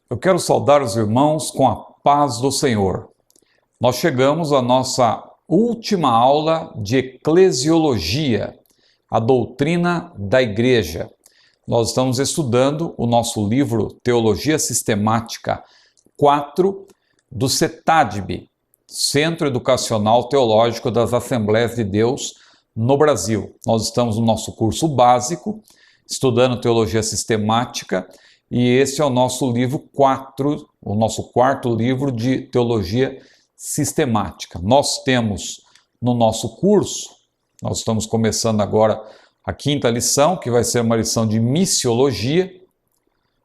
Eu quero saudar os irmãos com a paz do Senhor. Nós chegamos à nossa última aula de eclesiologia, a doutrina da igreja. Nós estamos estudando o nosso livro Teologia Sistemática 4 do CETADB, Centro Educacional Teológico das Assembleias de Deus no Brasil. Nós estamos no nosso curso básico, estudando Teologia Sistemática, e esse é o nosso livro 4, o nosso quarto livro de Teologia Sistemática. Nós temos no nosso curso, nós estamos começando agora a quinta lição, que vai ser uma lição de missiologia,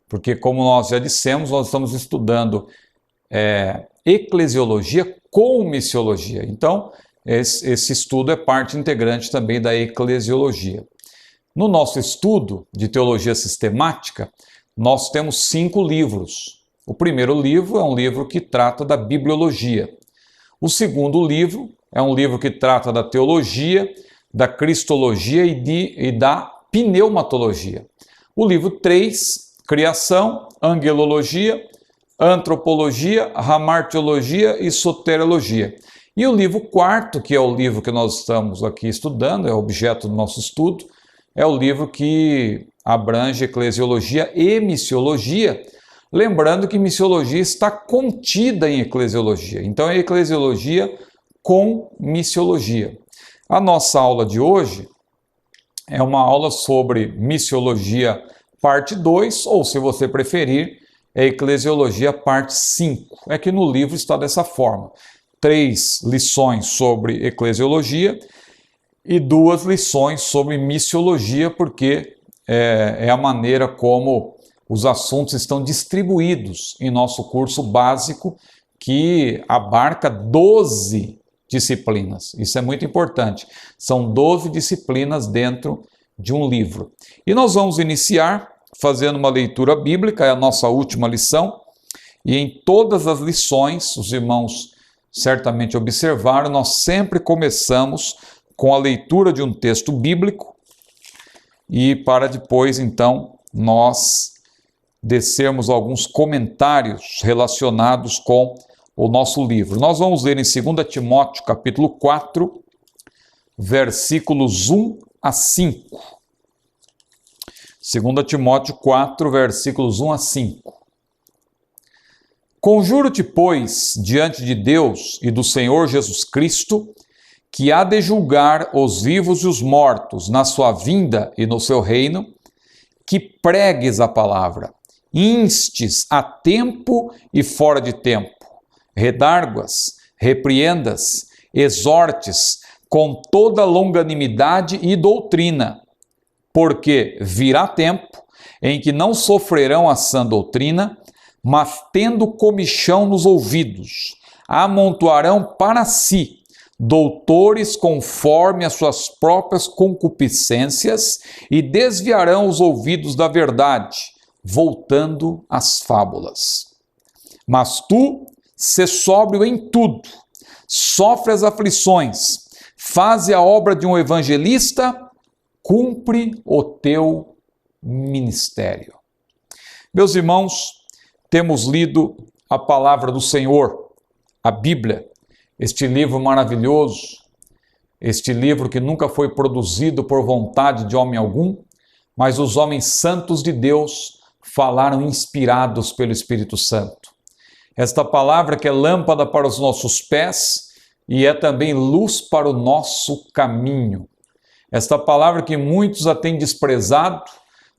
porque como nós já dissemos, nós estamos estudando eclesiologia com missiologia. Então, esse estudo é parte integrante também da eclesiologia. No nosso estudo de teologia sistemática, nós temos 5 livros. O primeiro livro é um livro que trata da bibliologia. O segundo livro é um livro que trata da teologia, da cristologia e da pneumatologia. O livro 3, criação, angelologia, antropologia, hamartiologia e soteriologia. E o livro 4, que é o livro que nós estamos aqui estudando, é objeto do nosso estudo, é o livro que abrange eclesiologia e missiologia, lembrando que missiologia está contida em eclesiologia. Então é eclesiologia com missiologia. A nossa aula de hoje é uma aula sobre missiologia parte 2, ou se você preferir, é eclesiologia parte 5. É que no livro está dessa forma. 3 lições sobre eclesiologia e 2 lições sobre missiologia, porque é a maneira como os assuntos estão distribuídos em nosso curso básico, que abarca 12 disciplinas. Isso é muito importante. São 12 disciplinas dentro de um livro. E nós vamos iniciar fazendo uma leitura bíblica, é a nossa última lição, e em todas as lições, os irmãos certamente observaram, nós sempre começamos com a leitura de um texto bíblico e para depois, então, nós descermos alguns comentários relacionados com o nosso livro. Nós vamos ler em 2 Timóteo, capítulo 4, versículos 1 a 5. 2 Timóteo 4, versículos 1 a 5. Conjuro-te, pois, diante de Deus e do Senhor Jesus Cristo, que há de julgar os vivos e os mortos na sua vinda e no seu reino, que pregues a palavra, instes a tempo e fora de tempo, redarguas, repreendas, exortes com toda longanimidade e doutrina, porque virá tempo em que não sofrerão a sã doutrina, mas tendo comichão nos ouvidos, amontoarão para si doutores conforme as suas próprias concupiscências e desviarão os ouvidos da verdade, voltando às fábulas. Mas tu, sê sóbrio em tudo, sofre as aflições, faze a obra de um evangelista, cumpre o teu ministério. Meus irmãos, temos lido a palavra do Senhor, a Bíblia, este livro maravilhoso, este livro que nunca foi produzido por vontade de homem algum, mas os homens santos de Deus falaram inspirados pelo Espírito Santo. Esta palavra que é lâmpada para os nossos pés e é também luz para o nosso caminho. Esta palavra que muitos a têm desprezado,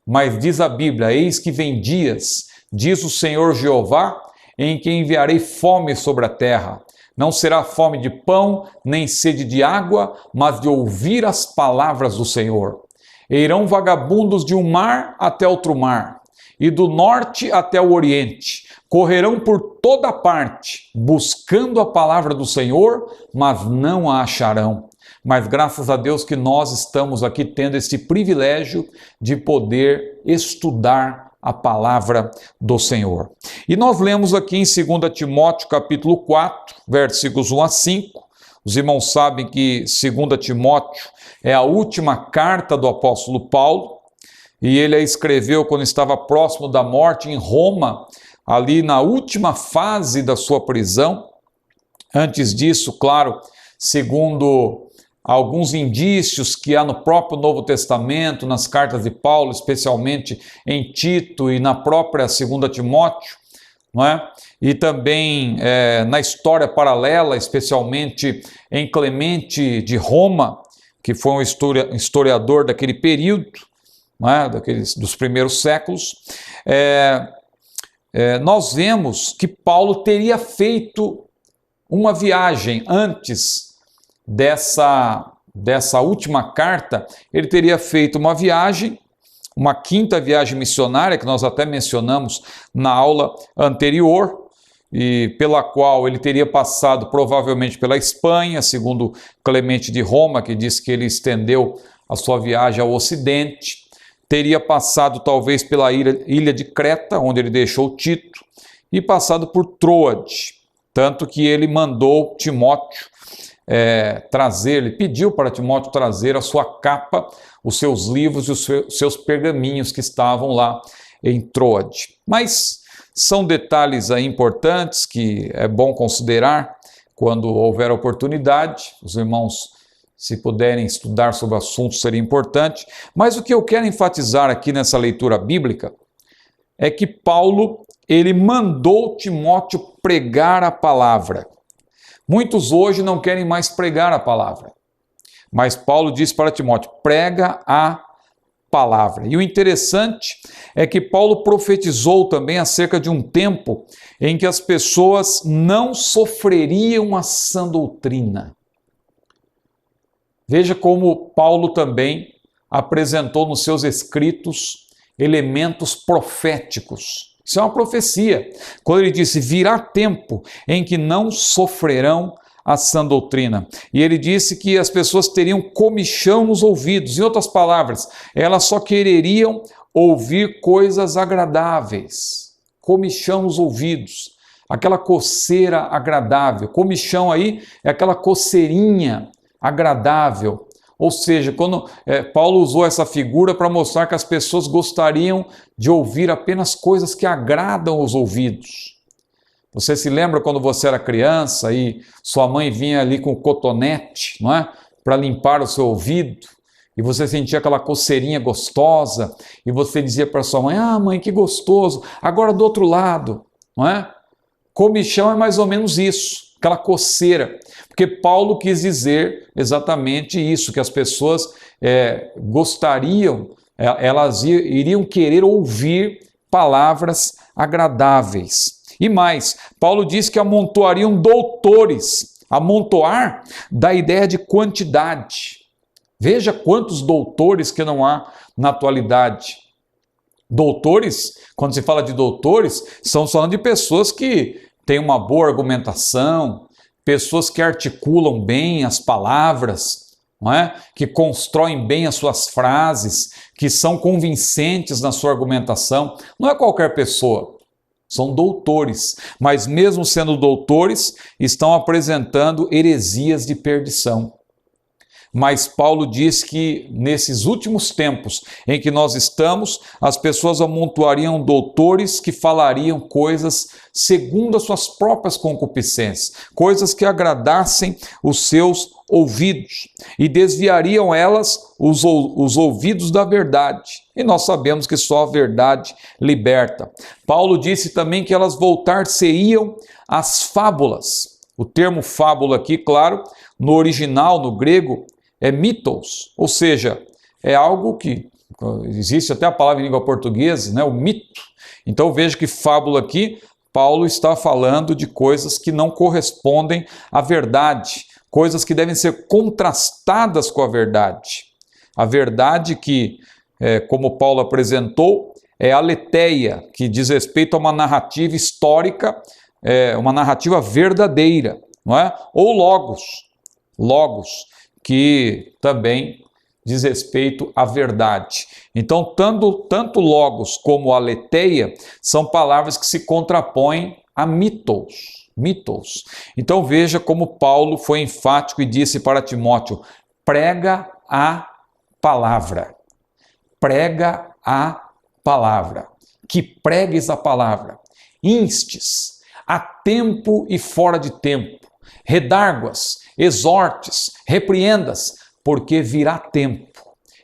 mas diz a Bíblia, eis que vem dias, diz o Senhor Jeová, em que enviarei fome sobre a terra. Não será fome de pão, nem sede de água, mas de ouvir as palavras do Senhor. E irão vagabundos de um mar até outro mar, e do norte até o oriente. Correrão por toda parte, buscando a palavra do Senhor, mas não a acharão. Mas graças a Deus que nós estamos aqui tendo esse privilégio de poder estudar a palavra do Senhor. E nós lemos aqui em 2 Timóteo capítulo 4, versículos 1 a 5. Os irmãos sabem que 2 Timóteo é a última carta do apóstolo Paulo, e ele a escreveu quando estava próximo da morte em Roma, ali na última fase da sua prisão. Antes disso, claro, segundo alguns indícios que há no próprio Novo Testamento, nas cartas de Paulo, especialmente em Tito e na própria 2 Timóteo, não é? E também na história paralela, especialmente em Clemente de Roma, que foi um historiador daquele período, não é? Dos primeiros séculos, nós vemos que Paulo teria feito uma viagem antes dessa última carta. Ele teria feito uma viagem, uma quinta viagem missionária, que nós até mencionamos na aula anterior, e pela qual ele teria passado provavelmente pela Espanha, segundo Clemente de Roma, que diz que ele estendeu a sua viagem ao ocidente, teria passado talvez pela ilha de Creta, onde ele deixou Tito, e passado por Troade, tanto que ele mandou Timóteo trazer, ele pediu para Timóteo trazer a sua capa, os seus livros e os seus pergaminhos que estavam lá em Troade. Mas são detalhes aí importantes que é bom considerar quando houver oportunidade. Os irmãos, se puderem estudar sobre o assunto, seria importante. Mas o que eu quero enfatizar aqui nessa leitura bíblica é que Paulo, ele mandou Timóteo pregar a palavra. Muitos hoje não querem mais pregar a palavra, mas Paulo disse para Timóteo: prega a palavra. E o interessante é que Paulo profetizou também acerca de um tempo em que as pessoas não sofreriam a sã doutrina. Veja como Paulo também apresentou nos seus escritos elementos proféticos. Isso é uma profecia. Quando ele disse: virá tempo em que não sofrerão a sã doutrina. E ele disse que as pessoas teriam comichão nos ouvidos. Em outras palavras, elas só quereriam ouvir coisas agradáveis. Comichão nos ouvidos. Aquela coceira agradável. Comichão aí é aquela coceirinha agradável. Ou seja, quando Paulo usou essa figura para mostrar que as pessoas gostariam de ouvir apenas coisas que agradam os ouvidos. Você se lembra quando você era criança e sua mãe vinha ali com cotonete, não é? Para limpar o seu ouvido, e você sentia aquela coceirinha gostosa, e você dizia para sua mãe: ah, mãe, que gostoso. Agora do outro lado, não é? Comichão é mais ou menos isso, aquela coceira. Porque Paulo quis dizer exatamente isso, que as pessoas gostariam, elas iriam querer ouvir palavras agradáveis. E mais, Paulo diz que amontoariam doutores. Amontoar dá ideia de quantidade. Veja quantos doutores que não há na atualidade. Doutores, quando se fala de doutores, estamos falando de pessoas que têm uma boa argumentação, pessoas que articulam bem as palavras, não é? Que constroem bem as suas frases, que são convincentes na sua argumentação. Não é qualquer pessoa. São doutores, mas mesmo sendo doutores, estão apresentando heresias de perdição. Mas Paulo diz que nesses últimos tempos em que nós estamos, as pessoas amontoariam doutores que falariam coisas segundo as suas próprias concupiscências, coisas que agradassem os seus ouvidos, e desviariam elas os ouvidos da verdade. E nós sabemos que só a verdade liberta. Paulo disse também que elas voltar-se-iam às fábulas. O termo fábula aqui, claro, no original, no grego, é mitos, ou seja, é algo que existe até a palavra em língua portuguesa, né, o mito. Então veja que fábula aqui, Paulo está falando de coisas que não correspondem à verdade, coisas que devem ser contrastadas com a verdade. A verdade que, como Paulo apresentou, é a aletheia, que diz respeito a uma narrativa histórica, uma narrativa verdadeira, não é? Ou logos, que também diz respeito à verdade. Então, tanto logos como aletheia são palavras que se contrapõem a mitos. Então, veja como Paulo foi enfático e disse para Timóteo: prega a palavra. Prega a palavra. Que pregues a palavra. instes, a tempo e fora de tempo, redarguas, exortes, repreendas, porque virá tempo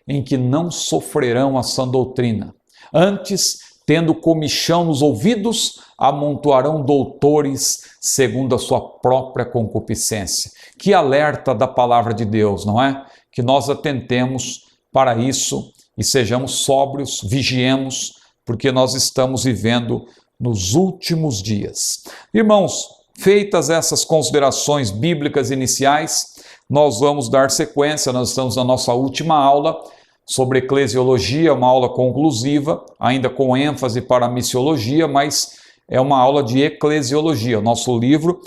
em que não sofrerão a sã doutrina. Antes, tendo comichão nos ouvidos, amontoarão doutores segundo a sua própria concupiscência. Que alerta da palavra de Deus, não é? Que nós atentemos para isso e sejamos sóbrios, vigiemos, porque nós estamos vivendo nos últimos dias. Irmãos, feitas essas considerações bíblicas iniciais, nós vamos dar sequência. Nós estamos na nossa última aula sobre eclesiologia, uma aula conclusiva, ainda com ênfase para a missiologia, mas é uma aula de eclesiologia. Nosso livro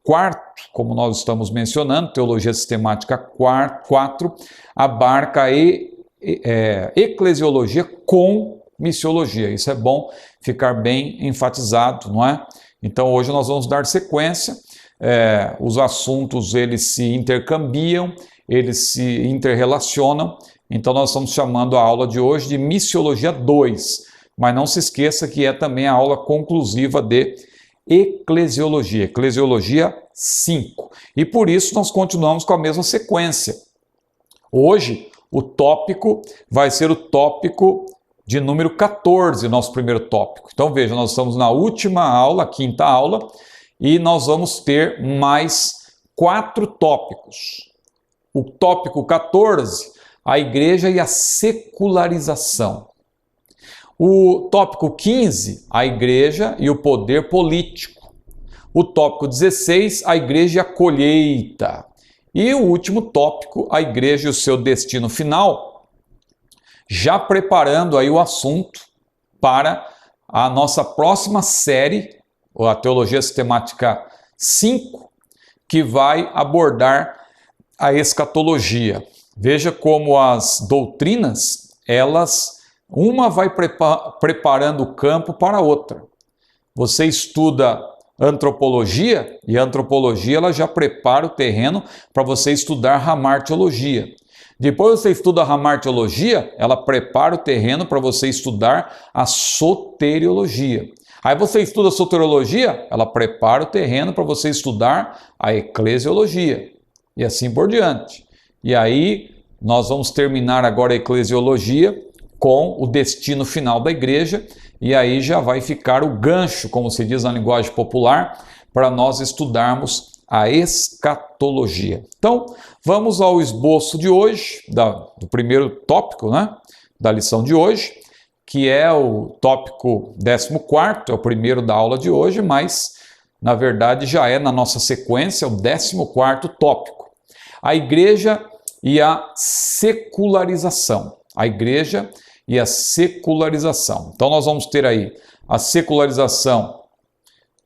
quarto, como nós estamos mencionando, Teologia Sistemática 4, abarca eclesiologia com missiologia. Isso é bom ficar bem enfatizado, não é? Então hoje nós vamos dar sequência. Os assuntos eles se intercambiam, eles se interrelacionam, então nós estamos chamando a aula de hoje de Missiologia 2, mas não se esqueça que é também a aula conclusiva de Eclesiologia, Eclesiologia 5, e por isso nós continuamos com a mesma sequência. Hoje o tópico vai ser o tópico de número 14, nosso primeiro tópico. Então veja, nós estamos na última aula, a quinta aula, e nós vamos ter mais 4 tópicos. O tópico 14, a igreja e a secularização. O tópico 15, a igreja e o poder político. O tópico 16, a igreja e a colheita. E o último tópico, a igreja e o seu destino final, já preparando aí o assunto para a nossa próxima série, a Teologia Sistemática 5, que vai abordar a escatologia. Veja como as doutrinas, uma vai preparando o campo para a outra. Você estuda antropologia, e a antropologia ela já prepara o terreno para você estudar ramartiologia. Depois você estuda a ramartiologia, ela prepara o terreno para você estudar a soteriologia. Aí você estuda a soteriologia, ela prepara o terreno para você estudar a eclesiologia. E assim por diante. E aí nós vamos terminar agora a eclesiologia com o destino final da igreja, e aí já vai ficar o gancho, como se diz na linguagem popular, para nós estudarmos a escatologia. Então, vamos ao esboço de hoje, do primeiro tópico, né, da lição de hoje, que é o tópico 14º, é o primeiro da aula de hoje, mas, na verdade, já é na nossa sequência o 14º tópico. A igreja e a secularização. A igreja e a secularização. Então nós vamos ter aí a secularização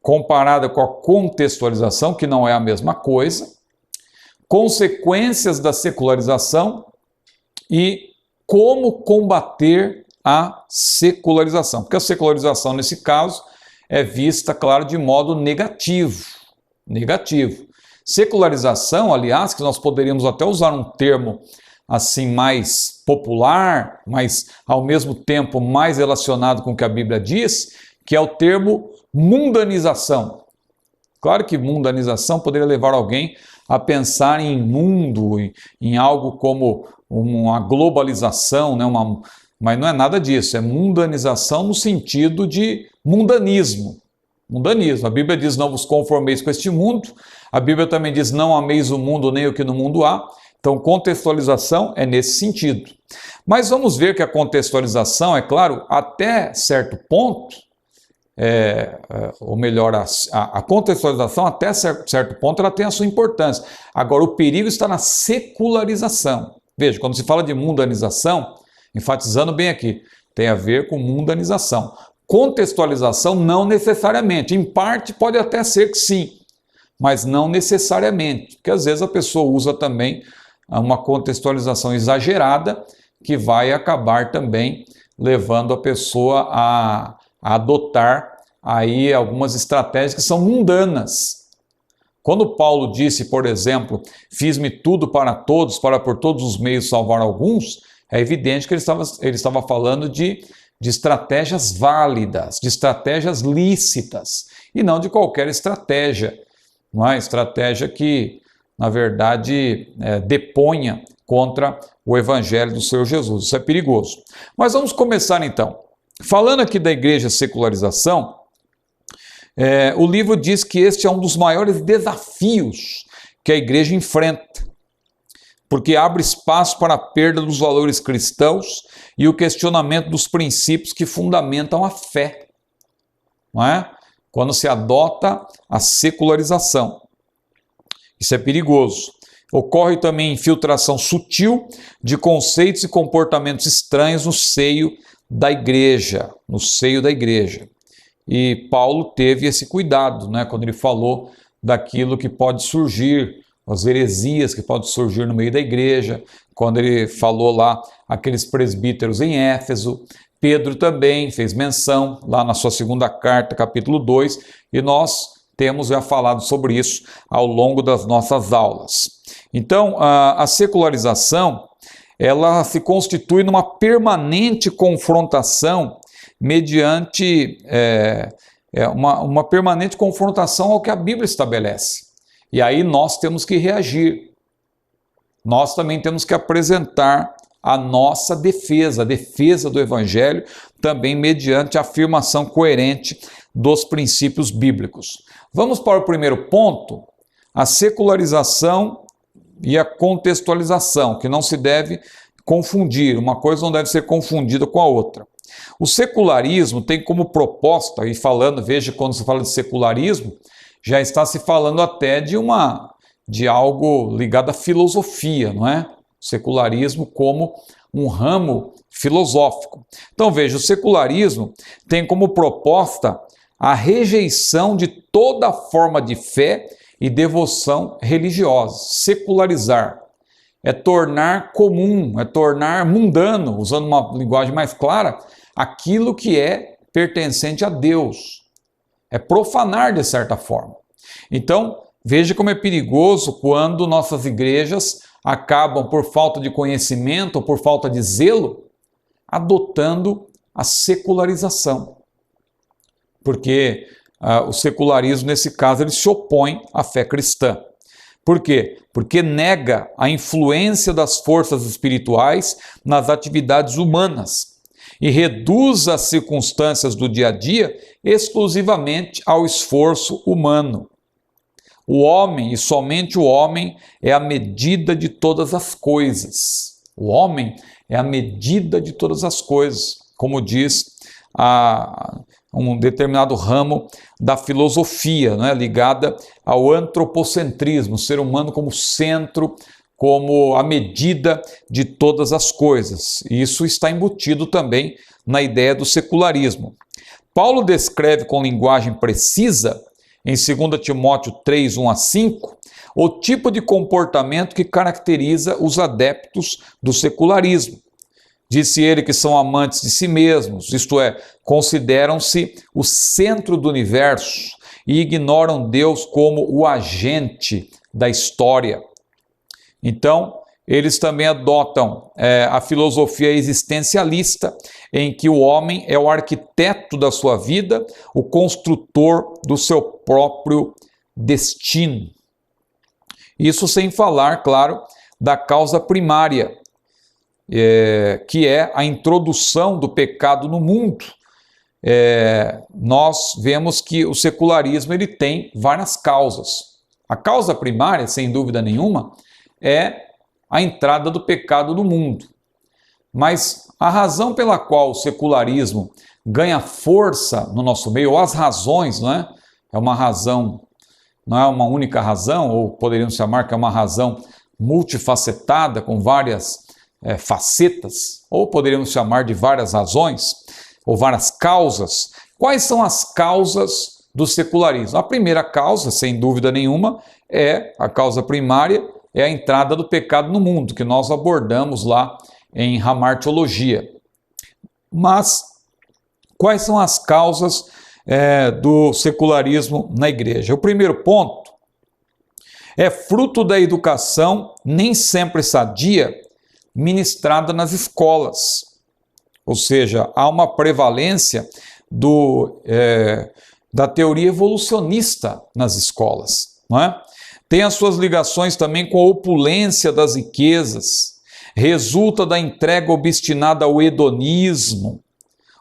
comparada com a contextualização, que não é a mesma coisa, consequências da secularização e como combater a secularização. Porque a secularização, nesse caso, é vista, claro, de modo negativo. Secularização, aliás, que nós poderíamos até usar um termo assim mais popular, mas ao mesmo tempo mais relacionado com o que a Bíblia diz, que é o termo mundanização. Claro que mundanização poderia levar alguém a pensar em mundo, em algo como uma globalização, né? Mas não é nada disso, é mundanização no sentido de mundanismo. A Bíblia diz: não vos conformeis com este mundo. A Bíblia também diz: não ameis o mundo nem o que no mundo há. Então, contextualização é nesse sentido. Mas vamos ver que a contextualização, é claro, até certo ponto, ou melhor, a contextualização até certo ponto ela tem a sua importância. Agora, o perigo está na secularização. Veja, quando se fala de mundanização, enfatizando bem aqui, tem a ver com mundanização. Contextualização não necessariamente, em parte pode até ser que sim, mas não necessariamente, porque às vezes a pessoa usa também uma contextualização exagerada que vai acabar também levando a pessoa a adotar aí algumas estratégias que são mundanas. Quando Paulo disse, por exemplo, fiz-me tudo para todos, para por todos os meios salvar alguns, é evidente que ele estava falando de de estratégias válidas, de estratégias lícitas, e não de qualquer estratégia, não é? Estratégia que, na verdade, deponha contra o Evangelho do Senhor Jesus. Isso é perigoso. Mas vamos começar então. Falando aqui da igreja secularização, o livro diz que este é um dos maiores desafios que a igreja enfrenta, porque abre espaço para a perda dos valores cristãos e o questionamento dos princípios que fundamentam a fé, não é? Quando se adota a secularização. Isso é perigoso. Ocorre também infiltração sutil de conceitos e comportamentos estranhos no seio da igreja, E Paulo teve esse cuidado, né, quando ele falou daquilo que pode surgir, as heresias que podem surgir no meio da igreja, quando ele falou lá aqueles presbíteros em Éfeso. Pedro também fez menção lá na sua segunda carta, capítulo 2, e nós temos já falado sobre isso ao longo das nossas aulas. Então, a secularização, ela se constitui numa permanente confrontação mediante uma permanente confrontação ao que a Bíblia estabelece. E aí nós temos que reagir. Nós também temos que apresentar a nossa defesa, a defesa do Evangelho, também mediante a afirmação coerente dos princípios bíblicos. Vamos para o primeiro ponto, a secularização e a contextualização, que não se deve confundir, uma coisa não deve ser confundida com a outra. O secularismo tem como proposta, e falando, veja, quando se fala de secularismo, já está se falando até de algo ligado à filosofia, não é? Secularismo como um ramo filosófico. Então veja, o secularismo tem como proposta a rejeição de toda forma de fé e devoção religiosa. Secularizar é tornar comum, é tornar mundano, usando uma linguagem mais clara, aquilo que é pertencente a Deus. É profanar de certa forma. Então, veja como é perigoso quando nossas igrejas acabam, por falta de conhecimento ou por falta de zelo, adotando a secularização. Porque o secularismo, nesse caso, ele se opõe à fé cristã. Por quê? Porque nega a influência das forças espirituais nas atividades humanas e reduz as circunstâncias do dia a dia exclusivamente ao esforço humano. O homem, e somente o homem, é a medida de todas as coisas. O homem é a medida de todas as coisas, como diz um determinado ramo da filosofia, né, ligada ao antropocentrismo, o ser humano como centro, como a medida de todas as coisas. E isso está embutido também na ideia do secularismo. Paulo descreve com linguagem precisa, em 2 Timóteo 3, 1 a 5, o tipo de comportamento que caracteriza os adeptos do secularismo. Disse ele que são amantes de si mesmos, isto é, consideram-se o centro do universo e ignoram Deus como o agente da história. Então, eles também adotam a filosofia existencialista, em que o homem é o arquiteto da sua vida, o construtor do seu próprio destino. Isso sem falar, claro, da causa primária, que é a introdução do pecado no mundo. Nós vemos que o secularismo ele tem várias causas. A causa primária, sem dúvida nenhuma, é a entrada do pecado no mundo. Mas a razão pela qual o secularismo ganha força no nosso meio, ou as razões, não é? É uma razão, não é uma única razão, ou poderíamos chamar que é uma razão multifacetada, com várias facetas, ou poderíamos chamar de várias razões, ou várias causas. Quais são as causas do secularismo? A primeira causa, sem dúvida nenhuma, é a causa primária, é a entrada do pecado no mundo, que nós abordamos lá em Hamartiologia. Mas quais são as causas do secularismo na igreja? O primeiro ponto é fruto da educação nem sempre sadia ministrada nas escolas. ou seja, há uma prevalência da teoria evolucionista nas escolas, não é? Tem as suas ligações também com a opulência das riquezas, resulta da entrega obstinada ao hedonismo.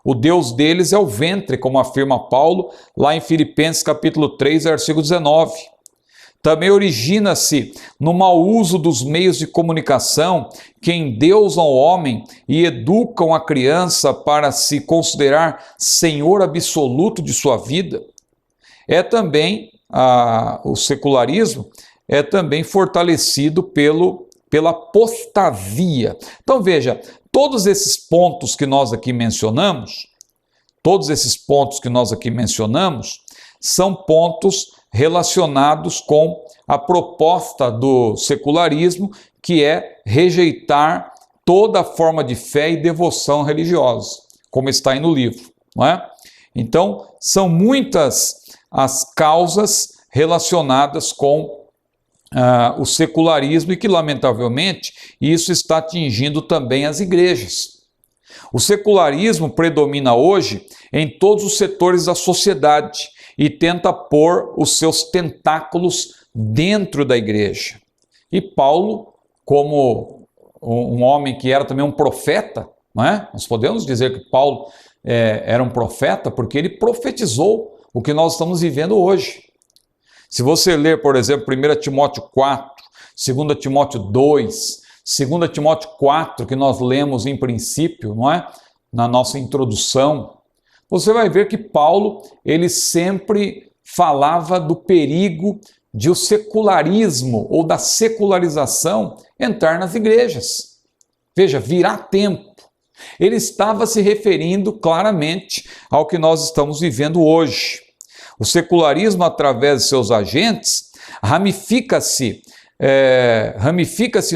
O Deus deles é o ventre, como afirma Paulo lá em Filipenses capítulo 3, versículo 19. Também origina-se no mau uso dos meios de comunicação que endeusam o homem e educam a criança para se considerar senhor absoluto de sua vida. É também, o secularismo é também fortalecido pela apostasia. Então veja, todos esses pontos que nós aqui mencionamos, são pontos relacionados com a proposta do secularismo, que é rejeitar toda forma de fé e devoção religiosa, como está aí no livro, não é? Então, são muitas as causas relacionadas com o secularismo e que, lamentavelmente, isso está atingindo também as igrejas. O secularismo predomina hoje em todos os setores da sociedade e tenta pôr os seus tentáculos dentro da igreja. E Paulo, como um homem que era também um profeta, não é? Nós podemos dizer que Paulo era um profeta porque ele profetizou o que nós estamos vivendo hoje. Se você ler, por exemplo, 1 Timóteo 4, 2 Timóteo 2, 2 Timóteo 4, que nós lemos em princípio, não é? Na nossa introdução, você vai ver que Paulo, ele sempre falava do perigo de o secularismo ou da secularização entrar nas igrejas. Veja, virá tempo. Ele estava se referindo claramente ao que nós estamos vivendo hoje. O secularismo, através de seus agentes, ramifica-se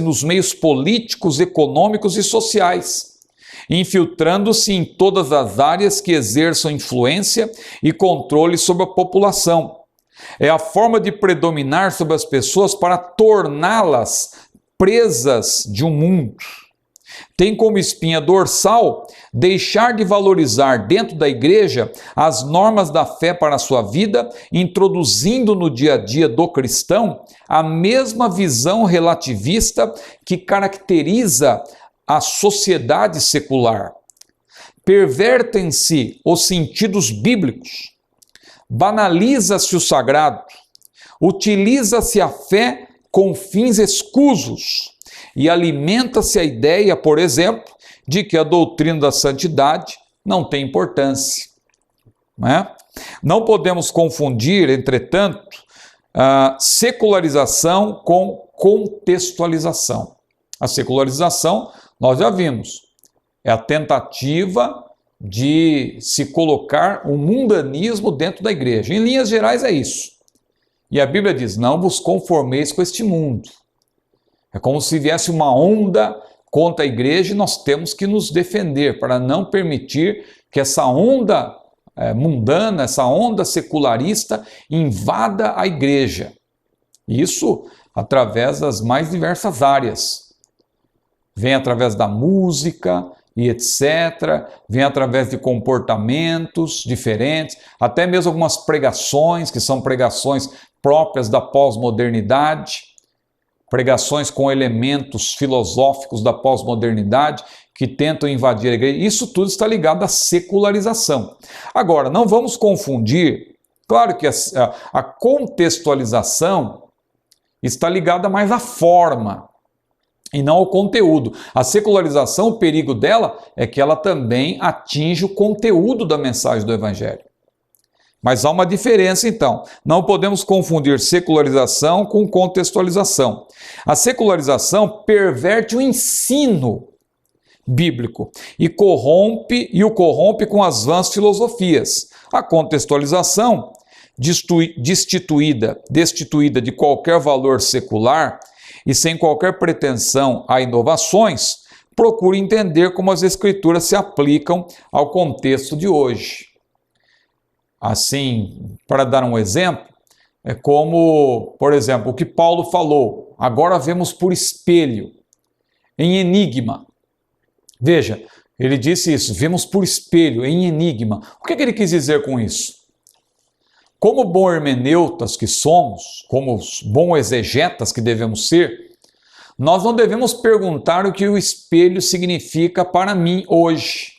nos meios políticos, econômicos e sociais, infiltrando-se em todas as áreas que exerçam influência e controle sobre a população. É a forma de predominar sobre as pessoas para torná-las presas de um mundo. Tem como espinha dorsal deixar de valorizar dentro da igreja as normas da fé para a sua vida, introduzindo no dia a dia do cristão a mesma visão relativista que caracteriza a sociedade secular. Pervertem-se os sentidos bíblicos, banaliza-se o sagrado, utiliza-se a fé com fins escusos e alimenta-se a ideia, por exemplo, de que a doutrina da santidade não tem importância. Não podemos confundir, entretanto, a secularização com contextualização. A secularização, nós já vimos, é a tentativa de se colocar um mundanismo dentro da igreja. Em linhas gerais é isso. E a Bíblia diz, não vos conformeis com este mundo. É como se viesse uma onda contra a igreja e nós temos que nos defender para não permitir que essa onda mundana, essa onda secularista invada a igreja. Isso através das mais diversas áreas. Vem através da música e etc. Vem através de comportamentos diferentes, até mesmo algumas pregações, que são pregações próprias da pós-modernidade, pregações com elementos filosóficos da pós-modernidade que tentam invadir a igreja. Isso tudo está ligado à secularização. Agora, não vamos confundir, claro que a contextualização está ligada mais à forma e não ao conteúdo. A secularização, o perigo dela é que ela também atinge o conteúdo da mensagem do Evangelho. Mas há uma diferença, então. Não podemos confundir secularização com contextualização. A secularização perverte o ensino bíblico e o corrompe com as vãs filosofias. A contextualização, destituída de qualquer valor secular e sem qualquer pretensão a inovações, procura entender como as Escrituras se aplicam ao contexto de hoje. Assim, para dar um exemplo, é como, por exemplo, o que Paulo falou, agora vemos por espelho, em enigma. Veja, Ele disse isso, vemos por espelho, em enigma. O que ele quis dizer com isso? Como bons hermeneutas que somos, como os bons exegetas que devemos ser, nós não devemos perguntar o que o espelho significa para mim hoje.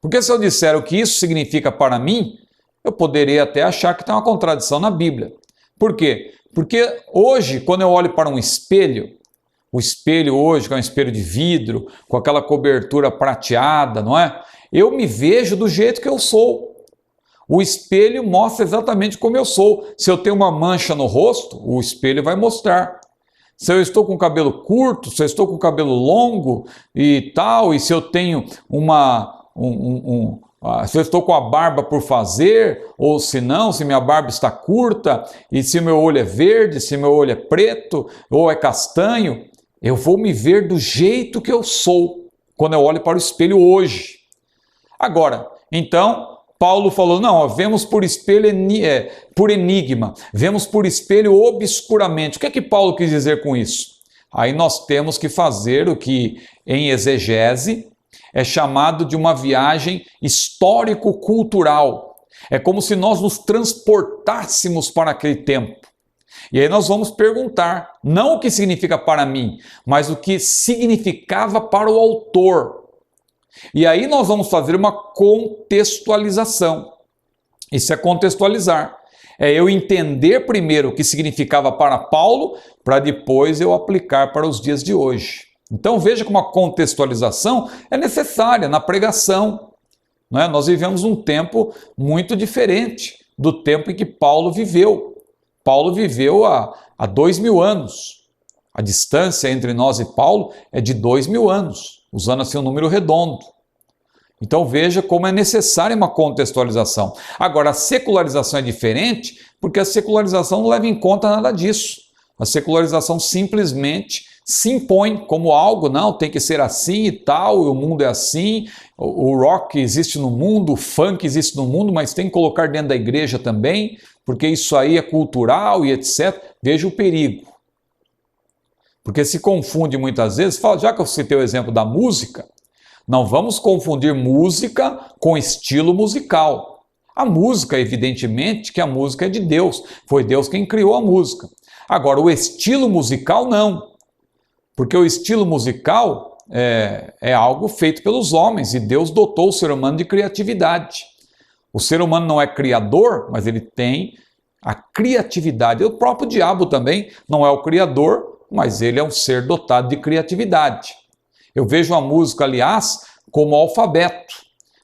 Porque se eu disser o que isso significa para mim, eu poderia até achar que tem uma contradição na Bíblia. Por quê? Porque hoje, quando eu olho para um espelho, o espelho hoje, que é um espelho de vidro, com aquela cobertura prateada, não é? Eu me vejo do jeito que eu sou. O espelho mostra exatamente como eu sou. Se eu tenho uma mancha no rosto, o espelho vai mostrar. Se eu estou com o cabelo curto, se eu estou com o cabelo longo e tal, e se eu tenho se eu estou com a barba por fazer, ou se não, se minha barba está curta, e se meu olho é verde, se meu olho é preto, ou é castanho, eu vou me ver do jeito que eu sou, quando eu olho para o espelho hoje. Agora, então, Paulo falou, não, vemos por espelho, por enigma, vemos por espelho obscuramente. O que é que Paulo quis dizer com isso? Aí nós temos que fazer o que em exegese é chamado de uma viagem histórico-cultural. É como se nós nos transportássemos para aquele tempo. E aí nós vamos perguntar, não o que significa para mim, mas o que significava para o autor. E aí nós vamos fazer uma contextualização. Isso é contextualizar. É eu entender primeiro o que significava para Paulo, para depois eu aplicar para os dias de hoje. Então veja como a contextualização é necessária na pregação. Não é? Nós vivemos um tempo muito diferente do tempo em que Paulo viveu. Paulo viveu há 2000 anos. A distância entre nós e Paulo é de 2000 anos, usando assim um número redondo. Então veja como é necessária uma contextualização. Agora, a secularização é diferente, porque a secularização não leva em conta nada disso. A secularização simplesmente se impõe como algo, não, tem que ser assim e tal, o mundo é assim, o rock existe no mundo, o funk existe no mundo, mas tem que colocar dentro da igreja também, porque isso aí é cultural e etc. Veja o perigo. Porque se confunde muitas vezes, já que eu citei o exemplo da música, não vamos confundir música com estilo musical. A música, evidentemente, que a música é de Deus, foi Deus quem criou a música. Agora, o estilo musical não. Porque o estilo musical é algo feito pelos homens e Deus dotou o ser humano de criatividade. O ser humano não é criador, mas ele tem a criatividade. O próprio diabo também não é o criador, mas ele é um ser dotado de criatividade. Eu vejo a música, aliás, como alfabeto.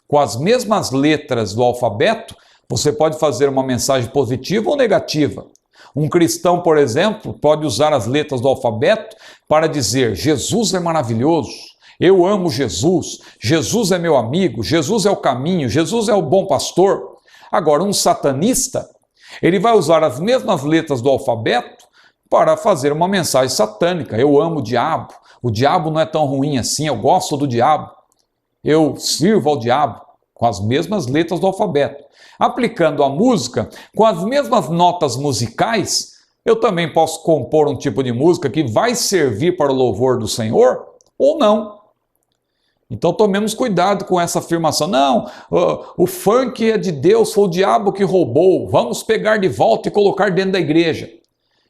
Com as mesmas letras do alfabeto, você pode fazer uma mensagem positiva ou negativa. Um cristão, por exemplo, pode usar as letras do alfabeto para dizer: Jesus é maravilhoso, eu amo Jesus, Jesus é meu amigo, Jesus é o caminho, Jesus é o bom pastor. Agora, um satanista, ele vai usar as mesmas letras do alfabeto para fazer uma mensagem satânica. Eu amo o diabo não é tão ruim assim, eu gosto do diabo, eu sirvo ao diabo, com as mesmas letras do alfabeto. Aplicando a música, com as mesmas notas musicais, eu também posso compor um tipo de música que vai servir para o louvor do Senhor ou não. Então tomemos cuidado com essa afirmação. Não, o funk é de Deus, foi o diabo que roubou, vamos pegar de volta e colocar dentro da igreja.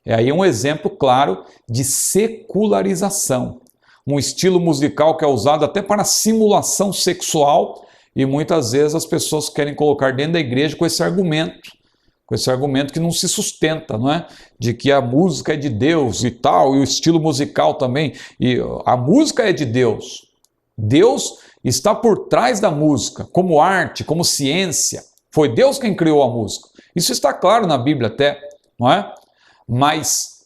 É aí um exemplo claro de secularização. Um estilo musical que é usado até para simulação sexual, e muitas vezes as pessoas querem colocar dentro da igreja com esse argumento que não se sustenta, não é? De que a música é de Deus e tal, e o estilo musical também. E a música é de Deus. Deus está por trás da música, como arte, como ciência. Foi Deus quem criou a música. Isso está claro na Bíblia até, não é? Mas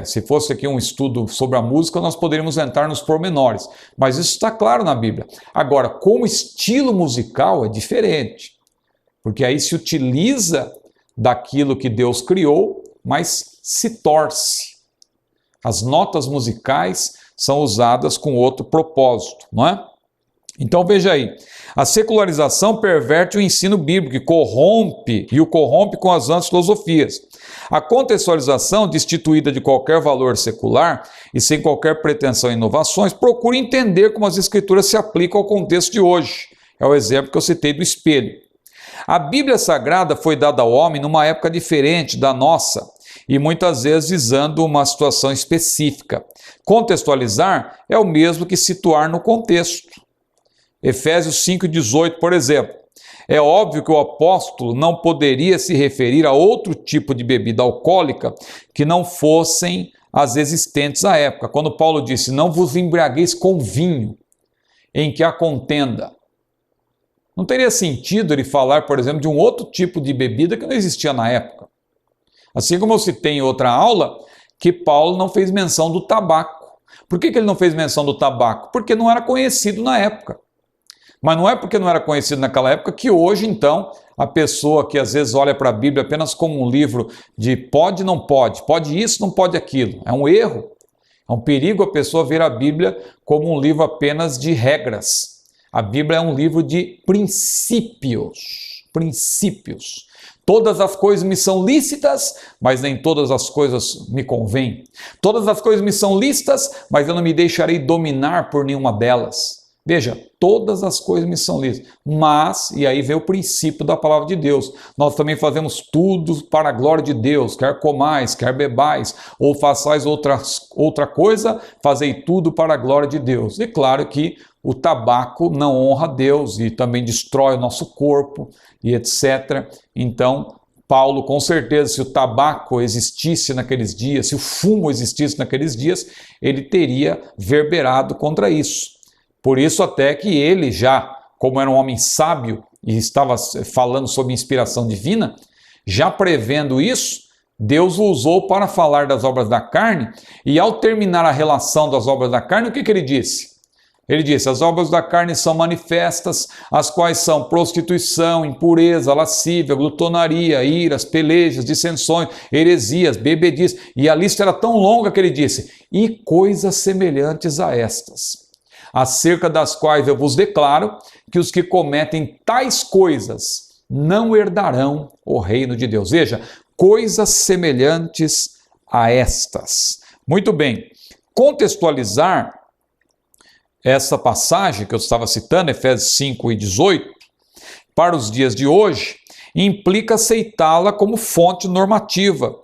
se fosse aqui um estudo sobre a música, nós poderíamos entrar nos pormenores. Mas isso está claro na Bíblia. Agora, como estilo musical é diferente. Porque aí se utiliza daquilo que Deus criou, mas se torce. As notas musicais são usadas com outro propósito, não é? Então veja aí, a secularização perverte o ensino bíblico e o corrompe com as vãs filosofias. A contextualização, destituída de qualquer valor secular e sem qualquer pretensão a inovações, procura entender como as escrituras se aplicam ao contexto de hoje. É o exemplo que eu citei do espelho. A Bíblia Sagrada foi dada ao homem numa época diferente da nossa e muitas vezes visando uma situação específica. Contextualizar é o mesmo que situar no contexto. Efésios 5,18, por exemplo. É óbvio que o apóstolo não poderia se referir a outro tipo de bebida alcoólica que não fossem as existentes à época. Quando Paulo disse, não vos embriagueis com vinho, em que há contenda. Não teria sentido ele falar, por exemplo, de um outro tipo de bebida que não existia na época. Assim como eu citei em outra aula, que Paulo não fez menção do tabaco. Por que ele não fez menção do tabaco? Porque não era conhecido na época. Mas não é porque não era conhecido naquela época que hoje, então, a pessoa que às vezes olha para a Bíblia apenas como um livro de pode, não pode isso, não pode aquilo. É um erro, é um perigo a pessoa ver a Bíblia como um livro apenas de regras. A Bíblia é um livro de princípios. Todas as coisas me são lícitas, mas nem todas as coisas me convêm. Todas as coisas me são lícitas, mas eu não me deixarei dominar por nenhuma delas. Veja, todas as coisas me são lícitas, mas, e aí vem o princípio da palavra de Deus, nós também fazemos tudo para a glória de Deus, quer comais, quer bebais, ou façais outra coisa, fazei tudo para a glória de Deus. E claro que o tabaco não honra a Deus e também destrói o nosso corpo e etc. Então, Paulo, com certeza, se o tabaco existisse naqueles dias, se o fumo existisse naqueles dias, ele teria verberado contra isso. Por isso até que ele já, como era um homem sábio e estava falando sobre inspiração divina, já prevendo isso, Deus o usou para falar das obras da carne e ao terminar a relação das obras da carne, o que ele disse? Ele disse, as obras da carne são manifestas, as quais são prostituição, impureza, lascívia, glutonaria, iras, pelejas, dissensões, heresias, bebedices. E a lista era tão longa que ele disse, e coisas semelhantes a estas, acerca das quais eu vos declaro que os que cometem tais coisas não herdarão o reino de Deus. Veja, coisas semelhantes a estas. Muito bem, contextualizar essa passagem que eu estava citando, Efésios 5:18, para os dias de hoje, implica aceitá-la como fonte normativa,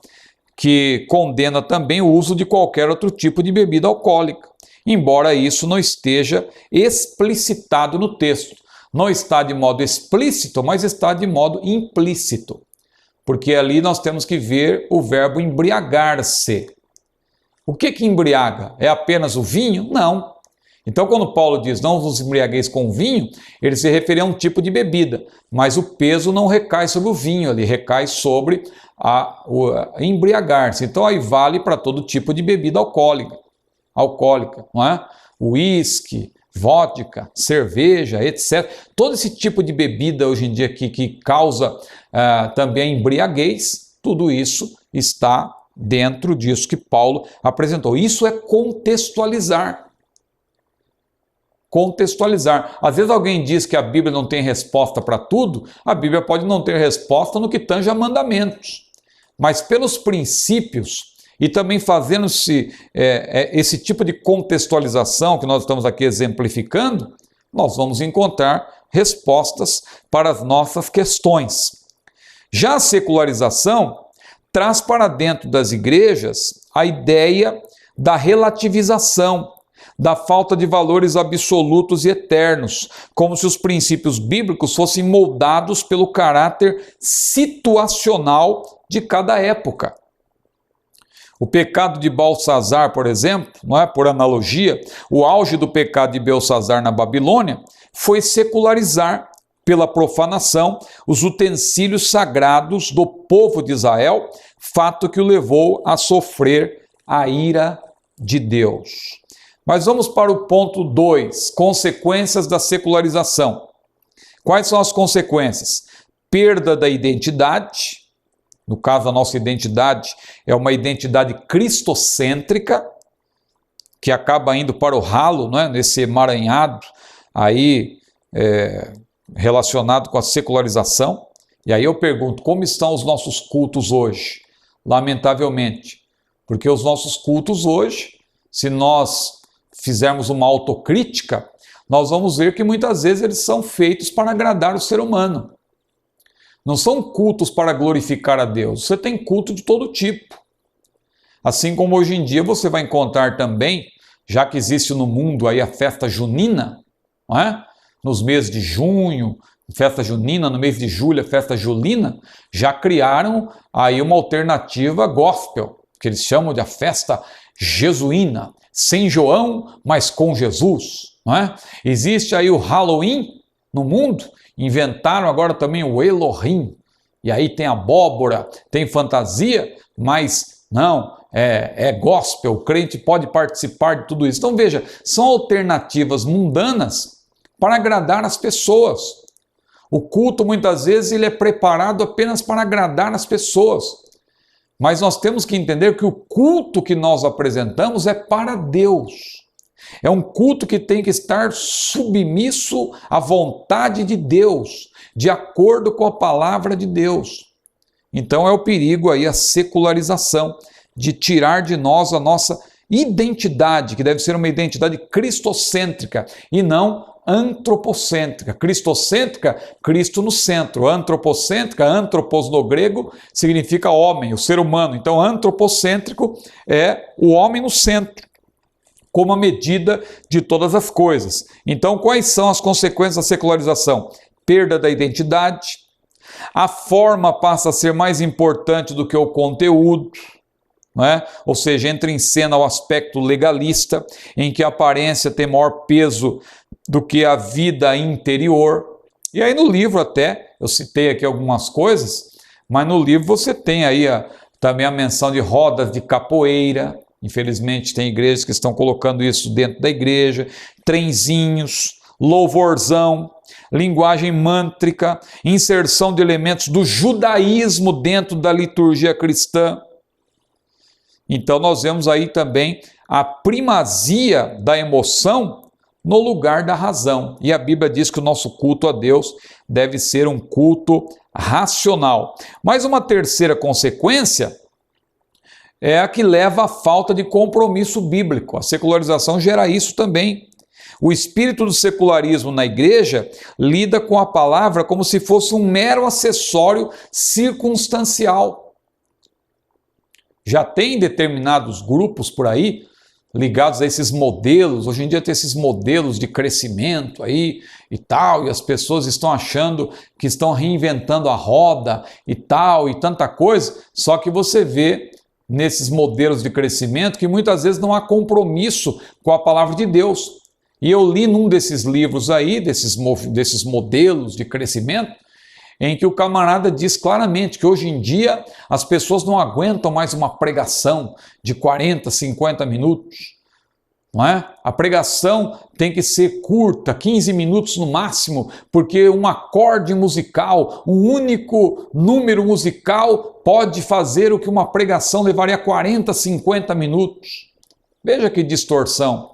que condena também o uso de qualquer outro tipo de bebida alcoólica. Embora isso não esteja explicitado no texto. Não está de modo explícito, mas está de modo implícito. Porque ali nós temos que ver o verbo embriagar-se. O que embriaga? É apenas o vinho? Não. Então, quando Paulo diz, não vos embriagueis com vinho, ele se refere a um tipo de bebida, mas o peso não recai sobre o vinho, ele recai sobre o embriagar-se. Então, aí vale para todo tipo de bebida alcoólica, não é? Uísque, vodka, cerveja, etc. Todo esse tipo de bebida hoje em dia que causa também embriaguez, tudo isso está dentro disso que Paulo apresentou. Isso é contextualizar. Contextualizar. Às vezes alguém diz que a Bíblia não tem resposta para tudo, a Bíblia pode não ter resposta no que tange a mandamentos. Mas pelos princípios e também fazendo-se esse tipo de contextualização que nós estamos aqui exemplificando, nós vamos encontrar respostas para as nossas questões. Já a secularização traz para dentro das igrejas a ideia da relativização, da falta de valores absolutos e eternos, como se os princípios bíblicos fossem moldados pelo caráter situacional de cada época. O pecado de Belsazar, por exemplo, não é? Por analogia, o auge do pecado de Belsazar na Babilônia foi secularizar pela profanação os utensílios sagrados do povo de Israel, fato que o levou a sofrer a ira de Deus. Mas vamos para o ponto 2, consequências da secularização. Quais são as consequências? Perda da identidade, no caso a nossa identidade é uma identidade cristocêntrica, que acaba indo para o ralo, não é? Nesse emaranhado aí relacionado com a secularização. E aí eu pergunto, como estão os nossos cultos hoje? Lamentavelmente, porque os nossos cultos hoje, se nós fizermos uma autocrítica, nós vamos ver que muitas vezes eles são feitos para agradar o ser humano. Não são cultos para glorificar a Deus. Você tem culto de todo tipo. Assim como hoje em dia você vai encontrar também, já que existe no mundo aí a festa junina, não é? Nos meses de junho, festa junina, no mês de julho, a festa julina, já criaram aí uma alternativa gospel, que eles chamam de a festa jesuína, sem João, mas com Jesus, não é? Existe aí o Halloween no mundo, inventaram agora também o Elohim, e aí tem abóbora, tem fantasia, mas não, é gospel, o crente pode participar de tudo isso. Então veja, são alternativas mundanas para agradar as pessoas. O culto muitas vezes ele é preparado apenas para agradar as pessoas. Mas nós temos que entender que o culto que nós apresentamos é para Deus. É um culto que tem que estar submisso à vontade de Deus, de acordo com a palavra de Deus. Então é o perigo aí, a secularização, de tirar de nós a nossa identidade, que deve ser uma identidade cristocêntrica e não antropocêntrica. Cristocêntrica, Cristo no centro. Antropocêntrica, antropos no grego, significa homem, o ser humano. Então, antropocêntrico é o homem no centro, como a medida de todas as coisas. Então, quais são as consequências da secularização? Perda da identidade, a forma passa a ser mais importante do que o conteúdo, não é? Ou seja, entra em cena o aspecto legalista, em que a aparência tem maior peso do que a vida interior. E aí no livro até, eu citei aqui algumas coisas, mas no livro você tem aí também a menção de rodas de capoeira. Infelizmente tem igrejas que estão colocando isso dentro da igreja, trenzinhos, louvorzão, linguagem mântrica, inserção de elementos do judaísmo dentro da liturgia cristã. Então nós vemos aí também a primazia da emoção no lugar da razão. E a Bíblia diz que o nosso culto a Deus deve ser um culto racional. Mas uma terceira consequência é a que leva à falta de compromisso bíblico. A secularização gera isso também. O espírito do secularismo na igreja lida com a palavra como se fosse um mero acessório circunstancial. Já tem determinados grupos por aí ligados a esses modelos. Hoje em dia tem esses modelos de crescimento aí e tal, e as pessoas estão achando que estão reinventando a roda e tal, e tanta coisa. Só que você vê nesses modelos de crescimento que muitas vezes não há compromisso com a palavra de Deus. E eu li num desses livros aí, desses modelos de crescimento, em que o camarada diz claramente que hoje em dia as pessoas não aguentam mais uma pregação de 40, 50 minutos, não é? A pregação tem que ser curta, 15 minutos no máximo, porque um acorde musical, um único número musical pode fazer o que uma pregação levaria 40, 50 minutos. Veja que distorção.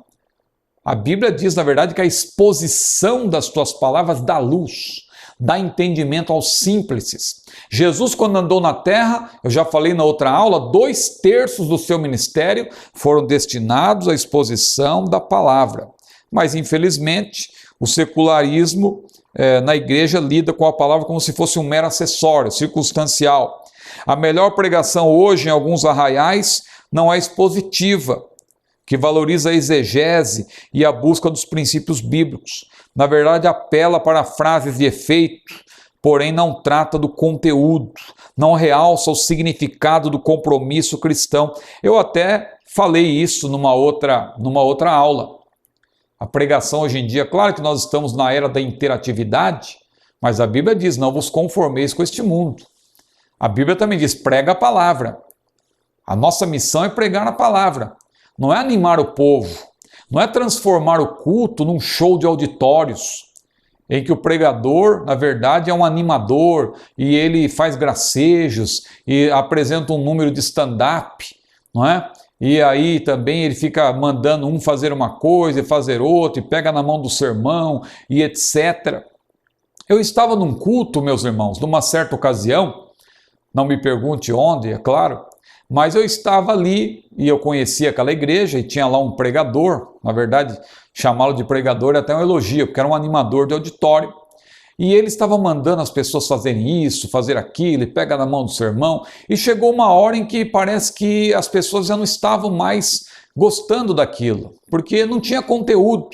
A Bíblia diz, na verdade, que a exposição das tuas palavras dá luz, dá entendimento aos simples. Jesus, quando andou na terra, eu já falei na outra aula, 2/3 do seu ministério foram destinados à exposição da palavra. Mas, infelizmente, o secularismo na igreja lida com a palavra como se fosse um mero acessório, circunstancial. A melhor pregação hoje em alguns arraiais não é expositiva, que valoriza a exegese e a busca dos princípios bíblicos. Na verdade, apela para frases de efeito, porém não trata do conteúdo, não realça o significado do compromisso cristão. Eu até falei isso numa outra aula. A pregação hoje em dia, claro que nós estamos na era da interatividade, mas a Bíblia diz, não vos conformeis com este mundo. A Bíblia também diz, prega a palavra. A nossa missão é pregar a palavra. Não é animar o povo, não é transformar o culto num show de auditórios, em que o pregador, na verdade, é um animador e ele faz gracejos e apresenta um número de stand-up, não é? e aí também ele fica mandando um fazer uma coisa e fazer outra, e pega na mão do sermão e etc. Eu estava num culto, meus irmãos, numa certa ocasião, não me pergunte onde, é claro, mas eu estava ali e eu conhecia aquela igreja e tinha lá um pregador, na verdade, chamá-lo de pregador é até um elogio, porque era um animador de auditório. E ele estava mandando as pessoas fazerem isso, fazer aquilo, e pega na mão do sermão. E chegou uma hora em que parece que as pessoas já não estavam mais gostando daquilo, porque não tinha conteúdo.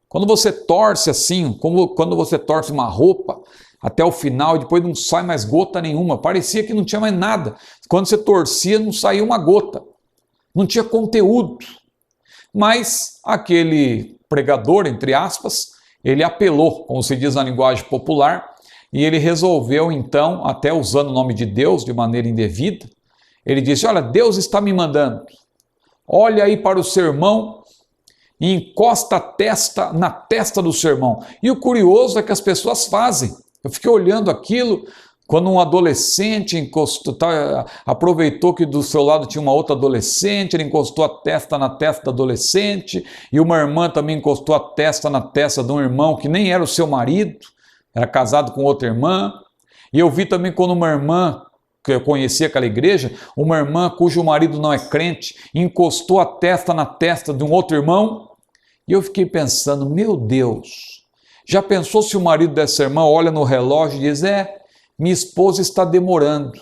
Quando você torce assim, como quando você torce uma roupa até o final e depois não sai mais gota nenhuma, parecia que não tinha mais nada. Quando você torcia, não saía uma gota, não tinha conteúdo. Mas aquele pregador, entre aspas, ele apelou, como se diz na linguagem popular, e ele resolveu então, até usando o nome de Deus de maneira indevida, ele disse: olha, Deus está me mandando, olha aí para o sermão e encosta a testa na testa do sermão. E o curioso é que as pessoas fazem. Eu fiquei olhando aquilo, quando um adolescente aproveitou que do seu lado tinha uma outra adolescente, ele encostou a testa na testa da adolescente, e uma irmã também encostou a testa na testa de um irmão que nem era o seu marido, era casado com outra irmã. E eu vi também quando uma irmã, que eu conhecia aquela igreja, uma irmã cujo marido não é crente, encostou a testa na testa de um outro irmão, e eu fiquei pensando, meu Deus, já pensou se o marido dessa irmã olha no relógio e diz: minha esposa está demorando,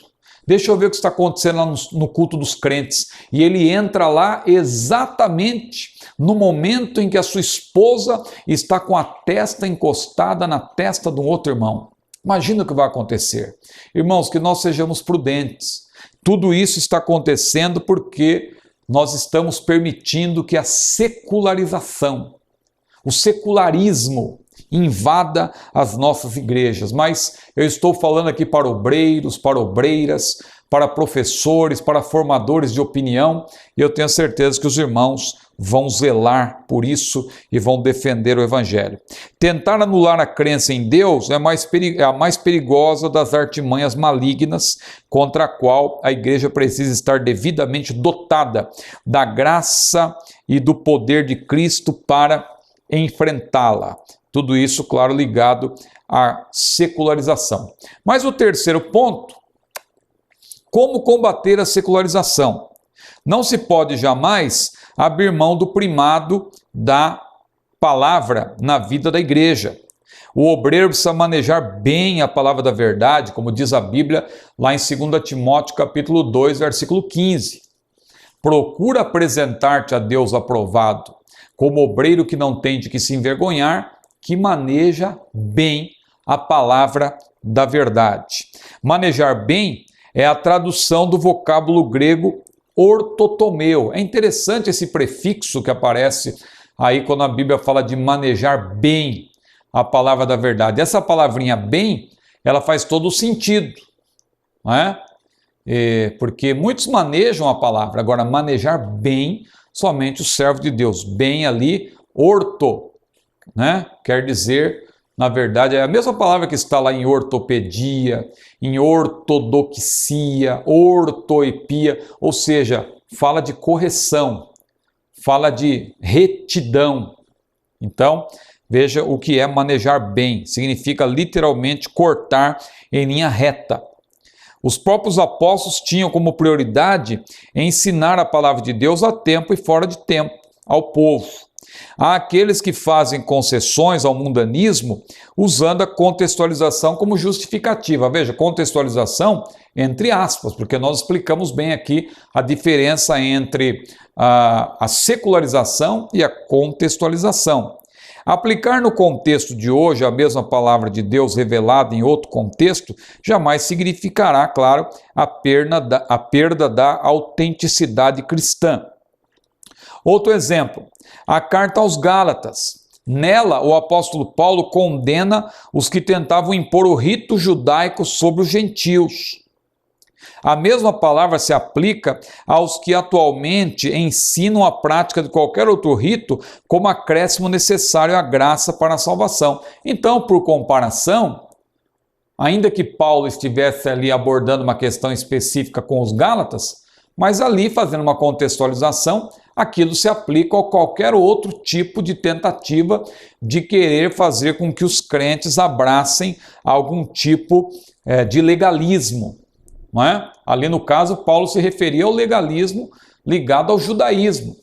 deixa eu ver o que está acontecendo lá no culto dos crentes. E ele entra lá exatamente no momento em que a sua esposa está com a testa encostada na testa de um outro irmão. Imagina o que vai acontecer. Irmãos, que nós sejamos prudentes. Tudo isso está acontecendo porque nós estamos permitindo que a secularização, o secularismo, invada as nossas igrejas. Mas eu estou falando aqui para obreiros, para obreiras, para professores, para formadores de opinião, e eu tenho certeza que os irmãos vão zelar por isso e vão defender o Evangelho. Tentar anular a crença em Deus é a mais perigosa das artimanhas malignas contra a qual a igreja precisa estar devidamente dotada da graça e do poder de Cristo para enfrentá-la. Tudo isso, claro, ligado à secularização. Mas o terceiro ponto: como combater a secularização? Não se pode jamais abrir mão do primado da palavra na vida da igreja. O obreiro precisa manejar bem a palavra da verdade, como diz a Bíblia lá em 2 Timóteo capítulo 2, versículo 15. Procura apresentar-te a Deus aprovado, como obreiro que não tem de que se envergonhar, que maneja bem a palavra da verdade. Manejar bem é a tradução do vocábulo grego ortotomeu. É interessante esse prefixo que aparece aí quando a Bíblia fala de manejar bem a palavra da verdade. Essa palavrinha bem, ela faz todo o sentido, não é? Porque muitos manejam a palavra, agora manejar bem, somente o servo de Deus. Bem ali, orto, né? Quer dizer, na verdade, é a mesma palavra que está lá em ortopedia, em ortodoxia, ortoepia, ou seja, fala de correção, fala de retidão. Então, veja o que é manejar bem, significa literalmente cortar em linha reta. Os próprios apóstolos tinham como prioridade ensinar a palavra de Deus a tempo e fora de tempo ao povo. Há aqueles que fazem concessões ao mundanismo usando a contextualização como justificativa. Veja, contextualização entre aspas, porque nós explicamos bem aqui a diferença entre a secularização e a contextualização. Aplicar no contexto de hoje a mesma palavra de Deus revelada em outro contexto jamais significará, claro, a perda da autenticidade cristã. Outro exemplo, a carta aos Gálatas. Nela, o apóstolo Paulo condena os que tentavam impor o rito judaico sobre os gentios. A mesma palavra se aplica aos que atualmente ensinam a prática de qualquer outro rito como acréscimo necessário à graça para a salvação. Então, por comparação, ainda que Paulo estivesse ali abordando uma questão específica com os Gálatas, Mas ali, fazendo uma contextualização, aquilo se aplica a qualquer outro tipo de tentativa de querer fazer com que os crentes abracem algum tipo de legalismo, não é? Ali no caso, Paulo se referia ao legalismo ligado ao judaísmo,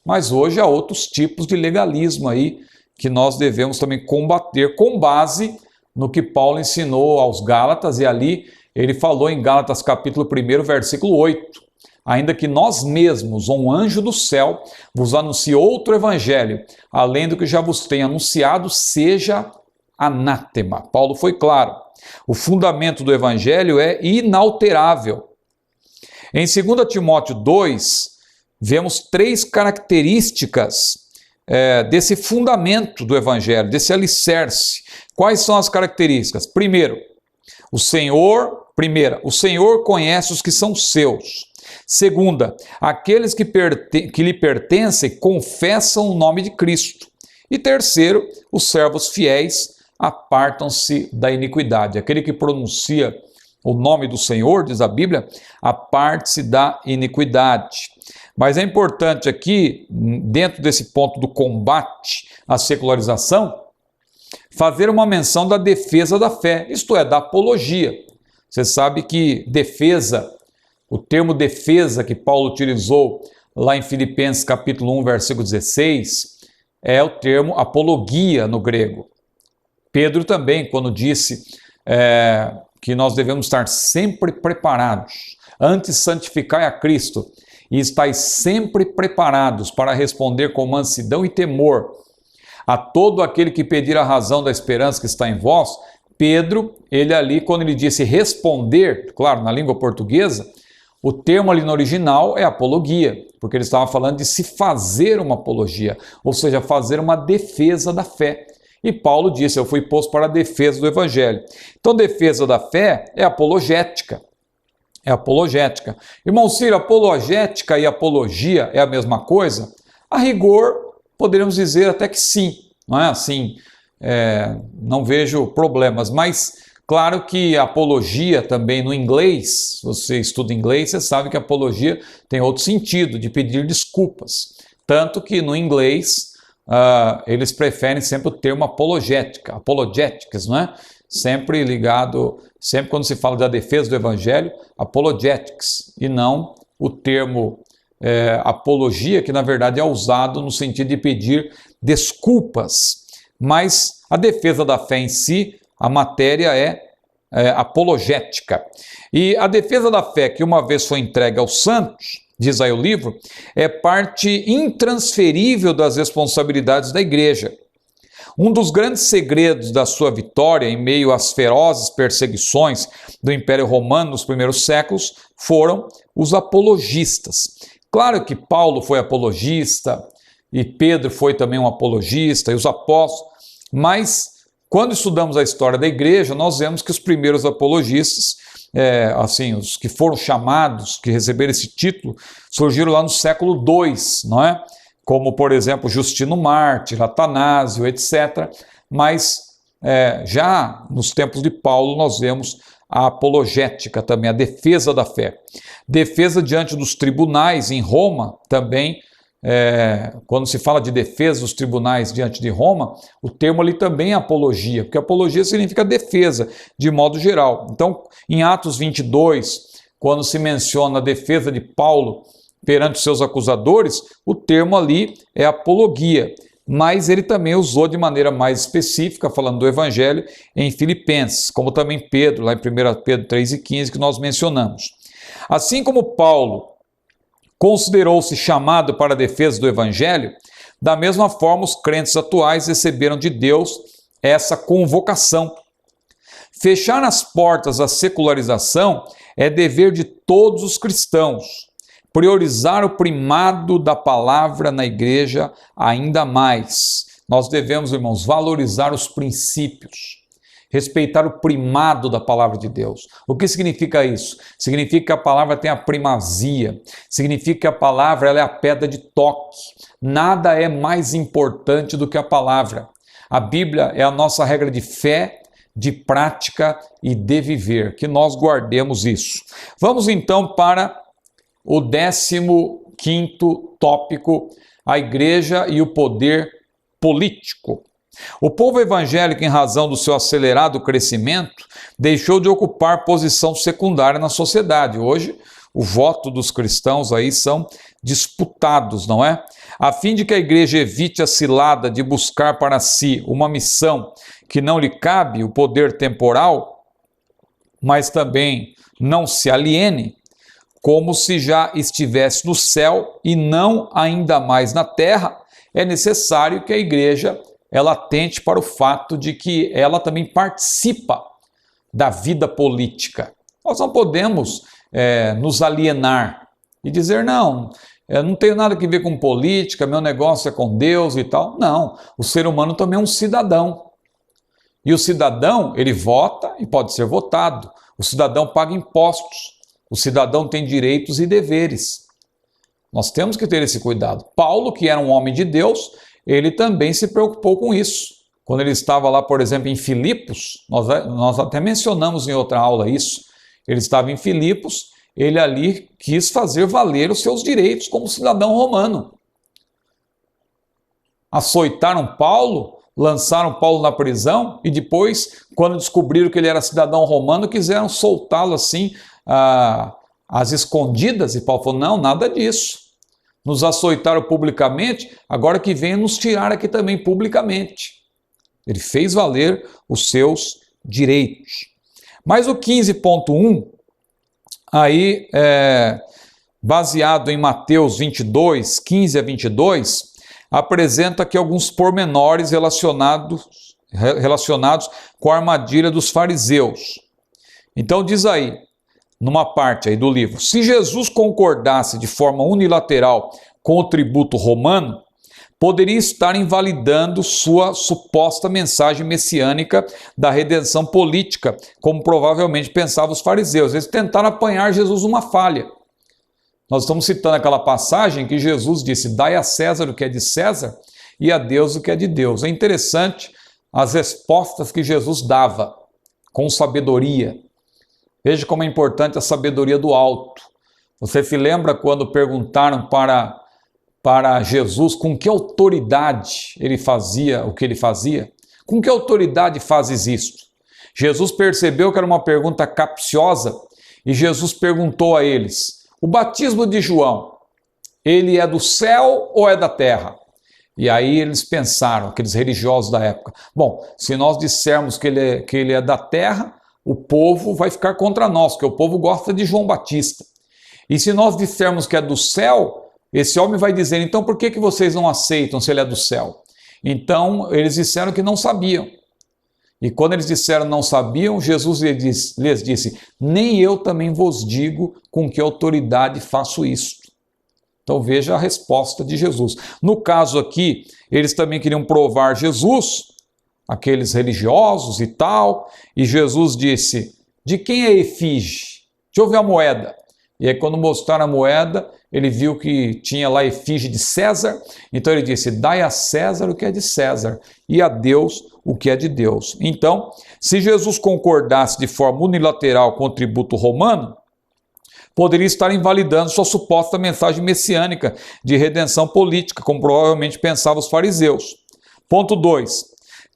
mas hoje há outros tipos de legalismo aí que nós devemos também combater com base no que Paulo ensinou aos Gálatas, e ali ele falou em Gálatas capítulo 1, versículo 8, ainda que nós mesmos, ou um anjo do céu, vos anuncie outro evangelho, além do que já vos tenho anunciado, seja anátema. Paulo foi claro, o fundamento do evangelho é inalterável. Em 2 Timóteo 2, vemos 3 características desse fundamento do evangelho, desse alicerce. Quais são as características? Primeiro, o Senhor conhece os que são seus. Segunda, aqueles que lhe pertencem confessam o nome de Cristo. E terceiro, os servos fiéis apartam-se da iniquidade. Aquele que pronuncia o nome do Senhor, diz a Bíblia, aparte-se da iniquidade. Mas é importante aqui, dentro desse ponto do combate à secularização, fazer uma menção da defesa da fé, isto é, da apologia. Você sabe que defesa, o termo defesa que Paulo utilizou lá em Filipenses capítulo 1, versículo 16, é o termo apologia no grego. Pedro também, quando disse que nós devemos estar sempre preparados, antes santificai a Cristo, e estáis sempre preparados para responder com mansidão e temor a todo aquele que pedir a razão da esperança que está em vós. Pedro, ele ali, quando ele disse responder, claro, na língua portuguesa, o termo ali no original é apologia, porque ele estava falando de se fazer uma apologia, ou seja, fazer uma defesa da fé. E Paulo disse, eu fui posto para a defesa do evangelho. Então, defesa da fé é apologética. É apologética. Irmão Ciro, apologética e apologia é a mesma coisa? A rigor, poderíamos dizer até que sim, não é assim? Não vejo problemas, mas claro que apologia também no inglês, se você estuda inglês, você sabe que apologia tem outro sentido, de pedir desculpas. Tanto que no inglês eles preferem sempre o termo apologética, apologetics, não é? Sempre ligado, sempre quando se fala da defesa do evangelho, apologetics, e não o termo apologia, que na verdade é usado no sentido de pedir desculpas. Mas a defesa da fé em si, a matéria é apologética. E a defesa da fé, que uma vez foi entregue aos santos, diz aí o livro, é parte intransferível das responsabilidades da igreja. Um dos grandes segredos da sua vitória em meio às ferozes perseguições do Império Romano nos primeiros séculos foram os apologistas. Claro que Paulo foi apologista e Pedro foi também um apologista e os apóstolos, mas quando estudamos a história da igreja, nós vemos que os primeiros apologistas, os que foram chamados, que receberam esse título, surgiram lá no século II, não é? Como, por exemplo, Justino Mártir, Atanásio, etc. Mas já nos tempos de Paulo nós vemos a apologética também, a defesa da fé. Defesa diante dos tribunais em Roma também, quando se fala de defesa dos tribunais diante de Roma, o termo ali também é apologia, porque apologia significa defesa, de modo geral. Então, em Atos 22, quando se menciona a defesa de Paulo perante os seus acusadores, o termo ali é apologia, mas ele também usou de maneira mais específica, falando do evangelho, em Filipenses, como também Pedro, lá em 1 Pedro 3,15, que nós mencionamos. Assim como Paulo considerou-se chamado para a defesa do evangelho, da mesma forma os crentes atuais receberam de Deus essa convocação. Fechar as portas à secularização é dever de todos os cristãos. Priorizar o primado da palavra na igreja ainda mais. Nós devemos, irmãos, valorizar os princípios, respeitar o primado da palavra de Deus. O que significa isso? Significa que a palavra tem a primazia, significa que a palavra ela é a pedra de toque. Nada é mais importante do que a palavra. A Bíblia é a nossa regra de fé, de prática e de viver, que nós guardemos isso. Vamos então para o 15º tópico, a igreja e o poder político. O povo evangélico, em razão do seu acelerado crescimento, deixou de ocupar posição secundária na sociedade. Hoje, o voto dos cristãos aí são disputados, não é? A fim de que a igreja evite a cilada de buscar para si uma missão que não lhe cabe, o poder temporal, mas também não se aliene, como se já estivesse no céu e não ainda mais na terra, é necessário que a igreja ela atente para o fato de que ela também participa da vida política. Nós não podemos nos alienar e dizer, não, eu não tenho nada a ver com política, meu negócio é com Deus e tal. Não, o ser humano também é um cidadão. E o cidadão, ele vota e pode ser votado. O cidadão paga impostos. O cidadão tem direitos e deveres. Nós temos que ter esse cuidado. Paulo, que era um homem de Deus, ele também se preocupou com isso. Quando ele estava lá, por exemplo, em Filipos, nós até mencionamos em outra aula isso, ele estava em Filipos, ele ali quis fazer valer os seus direitos como cidadão romano. Açoitaram Paulo, lançaram Paulo na prisão e depois, quando descobriram que ele era cidadão romano, quiseram soltá-lo assim, às escondidas, e Paulo falou, não, nada disso. Nos açoitaram publicamente, agora que venham nos tirar aqui também publicamente. Ele fez valer os seus direitos. Mas o 15.1, aí, baseado em Mateus 22, 15 a 22, apresenta aqui alguns pormenores relacionados com a armadilha dos fariseus. Então diz aí, numa parte aí do livro, se Jesus concordasse de forma unilateral com o tributo romano, poderia estar invalidando sua suposta mensagem messiânica da redenção política, como provavelmente pensavam os fariseus. Eles tentaram apanhar Jesus numa falha. Nós estamos citando aquela passagem que Jesus disse, dai a César o que é de César e a Deus o que é de Deus. É interessante as respostas que Jesus dava, com sabedoria. Veja como é importante a sabedoria do alto. Você se lembra quando perguntaram para Jesus com que autoridade ele fazia o que ele fazia? Com que autoridade fazes isto? Jesus percebeu que era uma pergunta capciosa e Jesus perguntou a eles, o batismo de João, ele é do céu ou é da terra? E aí eles pensaram, aqueles religiosos da época, bom, se nós dissermos que ele é da terra, o povo vai ficar contra nós, porque o povo gosta de João Batista. E se nós dissermos que é do céu, esse homem vai dizer, então por que vocês não aceitam se ele é do céu? Então eles disseram que não sabiam. E quando eles disseram não sabiam, Jesus lhes disse, nem eu também vos digo com que autoridade faço isso. Então veja a resposta de Jesus. No caso aqui, eles também queriam provar Jesus, aqueles religiosos e tal, e Jesus disse, de quem é a efígie? Deixa eu ver a moeda. E aí quando mostraram a moeda, ele viu que tinha lá a efígie de César, então ele disse, dai a César o que é de César, e a Deus o que é de Deus. Então, se Jesus concordasse de forma unilateral com o tributo romano, poderia estar invalidando sua suposta mensagem messiânica de redenção política, como provavelmente pensavam os fariseus. Ponto 2.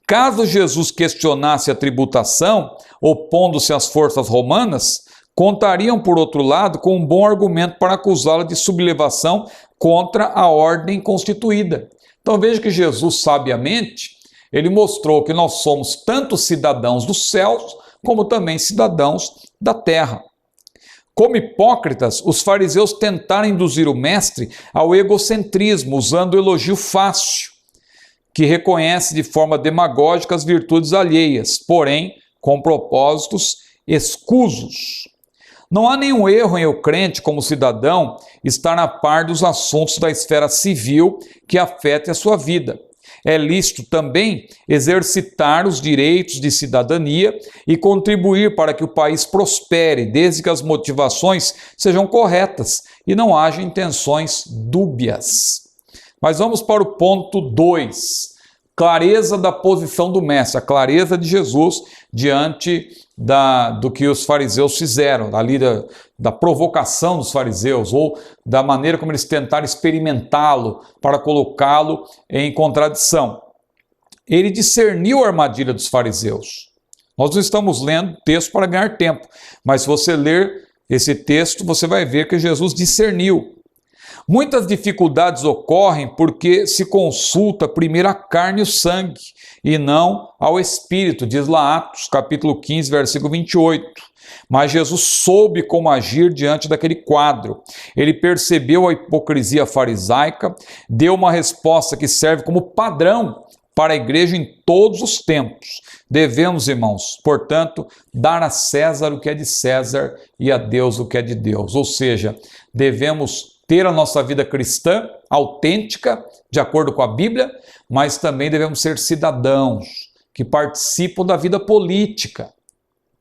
Caso Jesus questionasse a tributação, opondo-se às forças romanas, contariam, por outro lado, com um bom argumento para acusá-la de sublevação contra a ordem constituída. Então veja que Jesus, sabiamente, ele mostrou que nós somos tanto cidadãos dos céus, como também cidadãos da terra. Como hipócritas, os fariseus tentaram induzir o mestre ao egocentrismo, usando o elogio fácil, que reconhece de forma demagógica as virtudes alheias, porém com propósitos escusos. Não há nenhum erro em o crente, como cidadão, estar a par dos assuntos da esfera civil que afetem a sua vida. É lícito também exercitar os direitos de cidadania e contribuir para que o país prospere, desde que as motivações sejam corretas e não haja intenções dúbias. Mas vamos para o ponto 2, clareza da posição do mestre, a clareza de Jesus diante do que os fariseus fizeram, ali da provocação dos fariseus, ou da maneira como eles tentaram experimentá-lo para colocá-lo em contradição. Ele discerniu a armadilha dos fariseus. Nós não estamos lendo texto para ganhar tempo, mas se você ler esse texto, você vai ver que Jesus discerniu. Muitas dificuldades ocorrem porque se consulta primeiro a carne e o sangue, e não ao Espírito, diz lá Atos, capítulo 15, versículo 28. Mas Jesus soube como agir diante daquele quadro. Ele percebeu a hipocrisia farisaica, deu uma resposta que serve como padrão para a igreja em todos os tempos. Devemos, irmãos, portanto, dar a César o que é de César e a Deus o que é de Deus. Ou seja, devemos ter a nossa vida cristã autêntica, de acordo com a Bíblia, mas também devemos ser cidadãos que participam da vida política.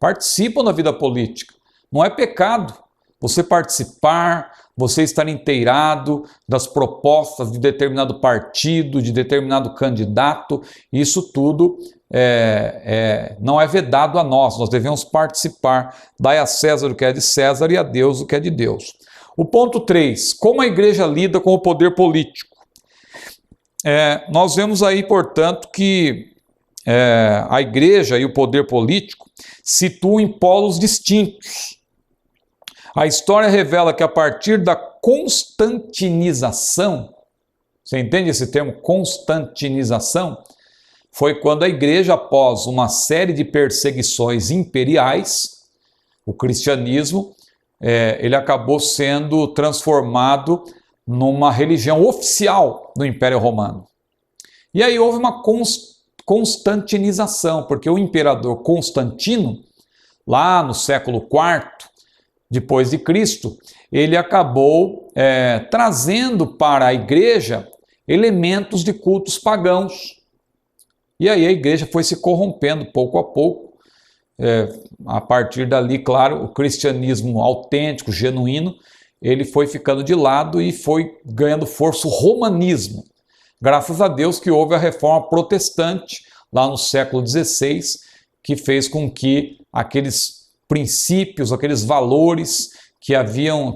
Participam da vida política. Não é pecado você participar, você estar inteirado das propostas de determinado partido, de determinado candidato. Isso tudo não é vedado a nós. Nós devemos participar. Dai a César o que é de César e a Deus o que é de Deus. O ponto 3, como a igreja lida com o poder político? Nós vemos aí, portanto, que a igreja e o poder político situam em polos distintos. A história revela que a partir da constantinização, você entende esse termo, constantinização? Foi quando a igreja, após uma série de perseguições imperiais, o cristianismo, ele acabou sendo transformado numa religião oficial do Império Romano. E aí houve uma constantinização, porque o imperador Constantino, lá no século IV depois de Cristo, ele acabou trazendo para a igreja elementos de cultos pagãos. E aí a igreja foi se corrompendo pouco a pouco. A partir dali, claro, o cristianismo autêntico, genuíno, ele foi ficando de lado e foi ganhando força o romanismo. Graças a Deus que houve a reforma protestante lá no século XVI, que fez com que aqueles princípios, aqueles valores que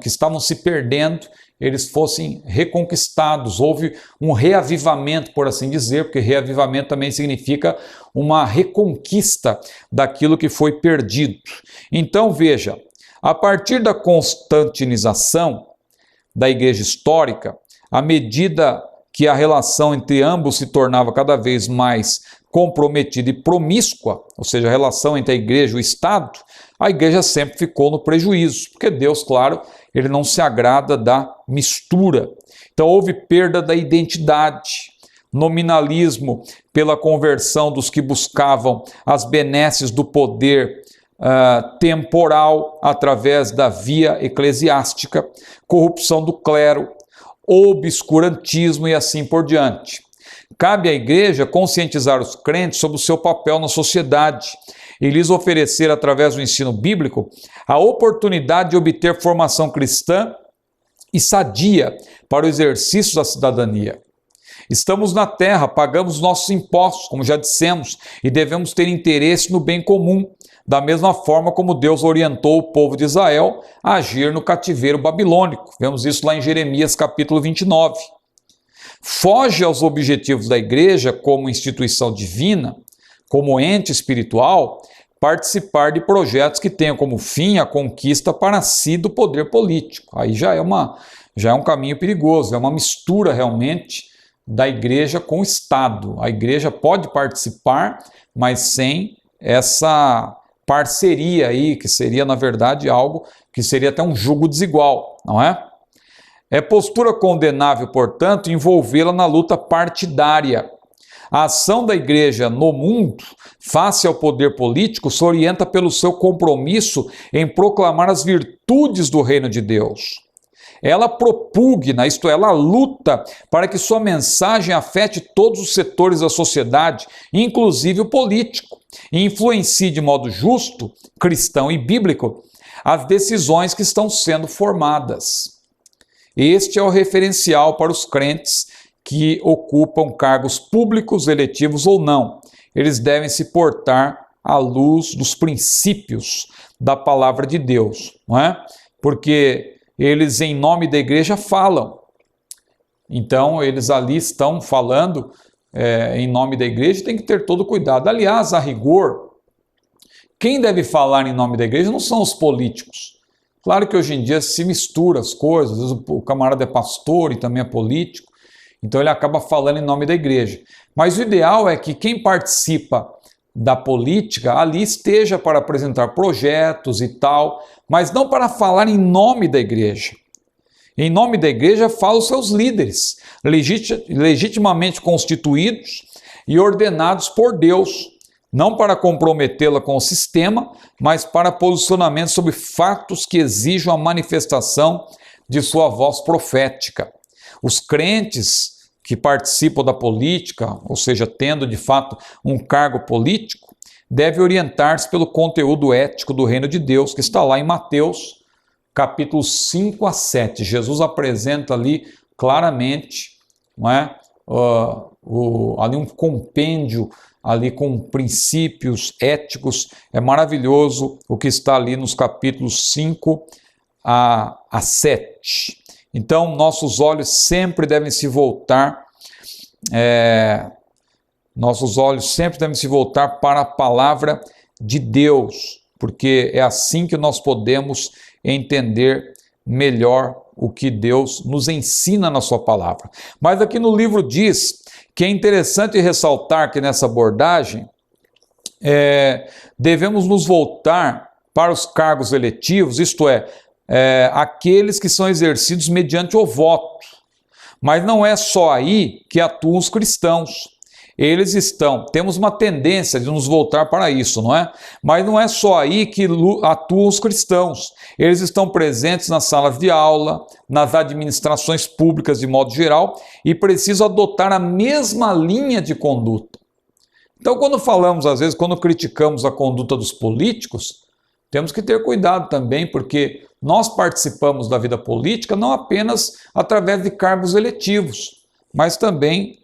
estavam se perdendo, eles fossem reconquistados. Houve um reavivamento, por assim dizer, porque reavivamento também significa uma reconquista daquilo que foi perdido. Então veja, a partir da constantinização da igreja histórica, à medida que a relação entre ambos se tornava cada vez mais comprometida e promíscua, ou seja, a relação entre a igreja e o Estado, a igreja sempre ficou no prejuízo, porque Deus, claro, ele não se agrada da mistura. Então houve perda da identidade, nominalismo pela conversão dos que buscavam as benesses do poder temporal através da via eclesiástica, corrupção do clero, obscurantismo e assim por diante. Cabe à igreja conscientizar os crentes sobre o seu papel na sociedade e lhes oferecer, através do ensino bíblico, a oportunidade de obter formação cristã e sadia para o exercício da cidadania. Estamos na terra, pagamos nossos impostos, como já dissemos, e devemos ter interesse no bem comum, da mesma forma como Deus orientou o povo de Israel a agir no cativeiro babilônico. Vemos isso lá em Jeremias capítulo 29. Foge aos objetivos da igreja como instituição divina, como ente espiritual, participar de projetos que tenham como fim a conquista para si do poder político. Aí já é um caminho perigoso, é uma mistura realmente da igreja com o Estado. A igreja pode participar, mas sem essa parceria aí, que seria, na verdade, algo que seria até um jugo desigual, não é? É postura condenável, portanto, envolvê-la na luta partidária. A ação da igreja no mundo, face ao poder político, se orienta pelo seu compromisso em proclamar as virtudes do reino de Deus. Ela propugna, isto é, ela luta para que sua mensagem afete todos os setores da sociedade, inclusive o político, e influencie de modo justo, cristão e bíblico, as decisões que estão sendo formadas. Este é o referencial para os crentes que ocupam cargos públicos, eletivos ou não. Eles devem se portar à luz dos princípios da palavra de Deus, não é? Porque eles, em nome da igreja, falam. Então, eles ali estão falando em nome da igreja, tem que ter todo cuidado. Aliás, a rigor, quem deve falar em nome da igreja não são os políticos. Claro que hoje em dia se mistura as coisas, às vezes o camarada é pastor e também é político, então ele acaba falando em nome da igreja. Mas o ideal é que quem participa da política ali esteja para apresentar projetos e tal, mas não para falar em nome da igreja. Em nome da igreja falam os seus líderes, legitimamente constituídos e ordenados por Deus, não para comprometê-la com o sistema, mas para posicionamento sobre fatos que exijam a manifestação de sua voz profética. Os crentes que participam da política, ou seja, tendo de fato um cargo político, devem orientar-se pelo conteúdo ético do reino de Deus, que está lá em Mateus, capítulos 5 a 7. Jesus apresenta ali claramente, não é, ali um compêndio ali com princípios éticos. É maravilhoso o que está ali nos capítulos 5 a 7. Então, nossos olhos sempre devem se voltar, para a palavra de Deus, porque é assim que nós podemos entender melhor o que Deus nos ensina na sua palavra. Mas aqui no livro diz que é interessante ressaltar que nessa abordagem devemos nos voltar para os cargos eletivos, isto é, aqueles que são exercidos mediante o voto. Mas não é só aí que atuam os cristãos. Temos uma tendência de nos voltar para isso, não é? Mas não é só aí que atuam os cristãos. Eles estão presentes nas salas de aula, nas administrações públicas de modo geral, e precisam adotar a mesma linha de conduta. Então, quando falamos, às vezes, quando criticamos a conduta dos políticos, temos que ter cuidado também, porque nós participamos da vida política não apenas através de cargos eletivos, mas também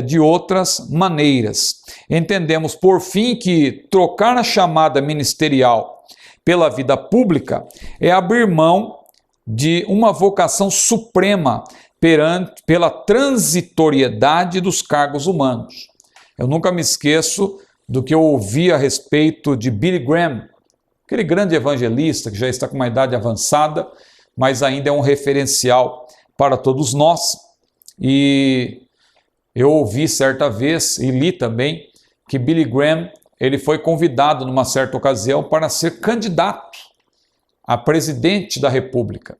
de outras maneiras. Entendemos, por fim, que trocar a chamada ministerial pela vida pública é abrir mão de uma vocação suprema pela transitoriedade dos cargos humanos. Eu nunca me esqueço do que eu ouvi a respeito de Billy Graham, aquele grande evangelista que já está com uma idade avançada, mas ainda é um referencial para todos nós. E eu ouvi certa vez e li também que Billy Graham ele foi convidado numa certa ocasião para ser candidato a presidente da República.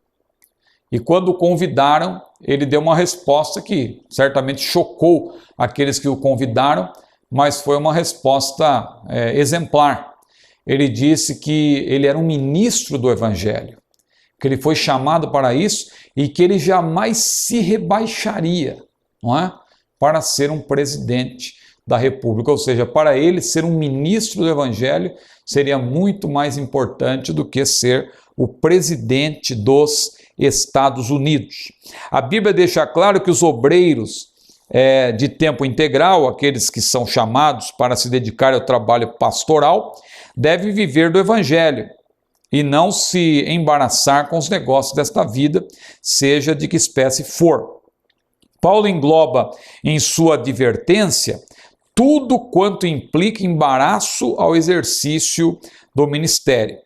E quando o convidaram, ele deu uma resposta que certamente chocou aqueles que o convidaram, mas foi uma resposta exemplar. Ele disse que ele era um ministro do Evangelho, que ele foi chamado para isso e que ele jamais se rebaixaria, não é? Para ser um presidente da República, ou seja, para ele ser um ministro do Evangelho seria muito mais importante do que ser o presidente dos Estados Unidos. A Bíblia deixa claro que os obreiros de tempo integral, aqueles que são chamados para se dedicar ao trabalho pastoral, devem viver do Evangelho e não se embaraçar com os negócios desta vida, seja de que espécie for. Paulo engloba em sua advertência tudo quanto implica embaraço ao exercício do ministério.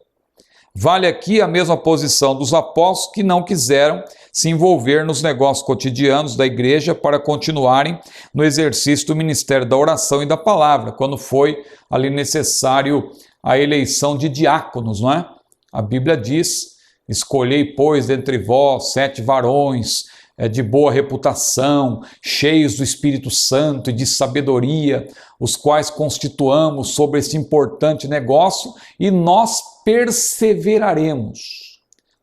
Vale aqui a mesma posição dos apóstolos que não quiseram se envolver nos negócios cotidianos da igreja para continuarem no exercício do ministério da oração e da palavra, quando foi ali necessário a eleição de diáconos, não é? A Bíblia diz: escolhei, pois, dentre vós 7 varões de boa reputação, cheios do Espírito Santo e de sabedoria, os quais constituamos sobre este importante negócio, e nós perseveraremos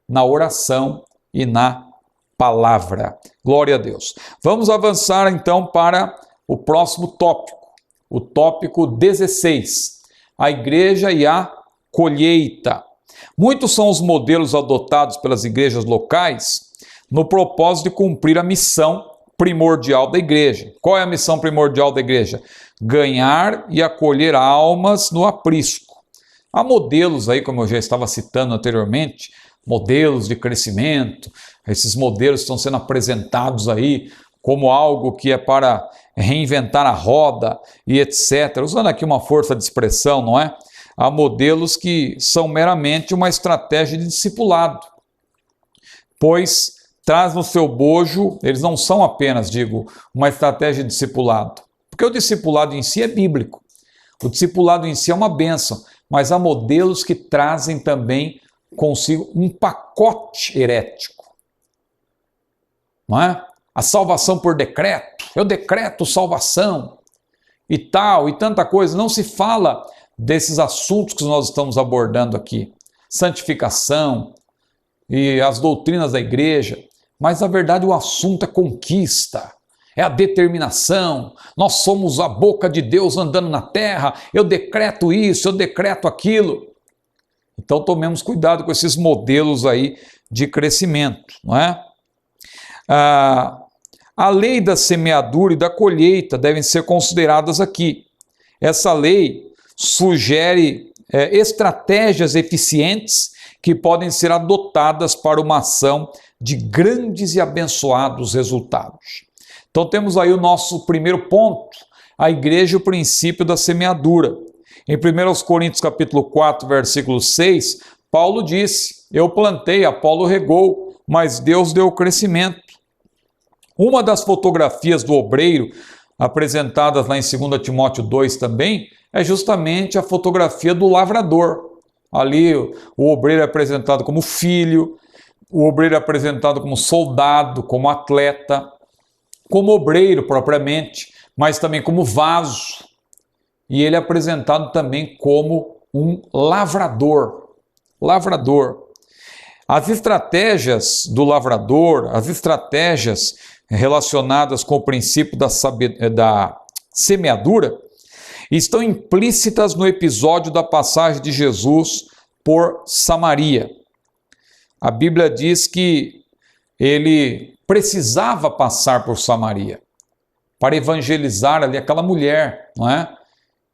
na oração e na palavra. Glória a Deus. Vamos avançar então para o próximo tópico, o tópico 16, a igreja e a colheita. Muitos são os modelos adotados pelas igrejas locais no propósito de cumprir a missão primordial da igreja. Qual é a missão primordial da igreja? ganhar e acolher almas no aprisco. Há modelos aí, como eu já estava citando anteriormente, modelos de crescimento. Esses modelos estão sendo apresentados aí como algo que é para reinventar a roda e etc. Usando aqui uma força de expressão, não é? Há modelos que são meramente uma estratégia de discipulado, pois traz no seu bojo, eles não são apenas, uma estratégia de discipulado, porque o discipulado em si é bíblico, o discipulado em si é uma bênção, mas há modelos que trazem também consigo um pacote herético, não é? A salvação por decreto, eu decreto salvação e tal, e tanta coisa. Não se fala desses assuntos que nós estamos abordando aqui, santificação e as doutrinas da igreja, mas na verdade o assunto é conquista, é a determinação. Nós somos a boca de Deus andando na terra, eu decreto isso, eu decreto aquilo. Então tomemos cuidado com esses modelos aí de crescimento, não é? A lei da semeadura e da colheita devem ser consideradas aqui. Essa lei sugere estratégias eficientes que podem ser adotadas para uma ação de grandes e abençoados resultados. Então temos aí o nosso primeiro ponto, a igreja e o princípio da semeadura. Em 1 Coríntios capítulo 4, versículo 6, Paulo disse: eu plantei, Apolo regou, mas Deus deu o crescimento. Uma das fotografias do obreiro, apresentadas lá em 2 Timóteo 2 também, é justamente a fotografia do lavrador. Ali o obreiro é apresentado como filho, o obreiro é apresentado como soldado, como atleta, como obreiro propriamente, mas também como vaso. E ele é apresentado também como um lavrador. Lavrador. As estratégias do lavrador, as estratégias relacionadas com o princípio da semeadura, estão implícitas no episódio da passagem de Jesus por Samaria. A Bíblia diz que ele precisava passar por Samaria para evangelizar ali aquela mulher, não é?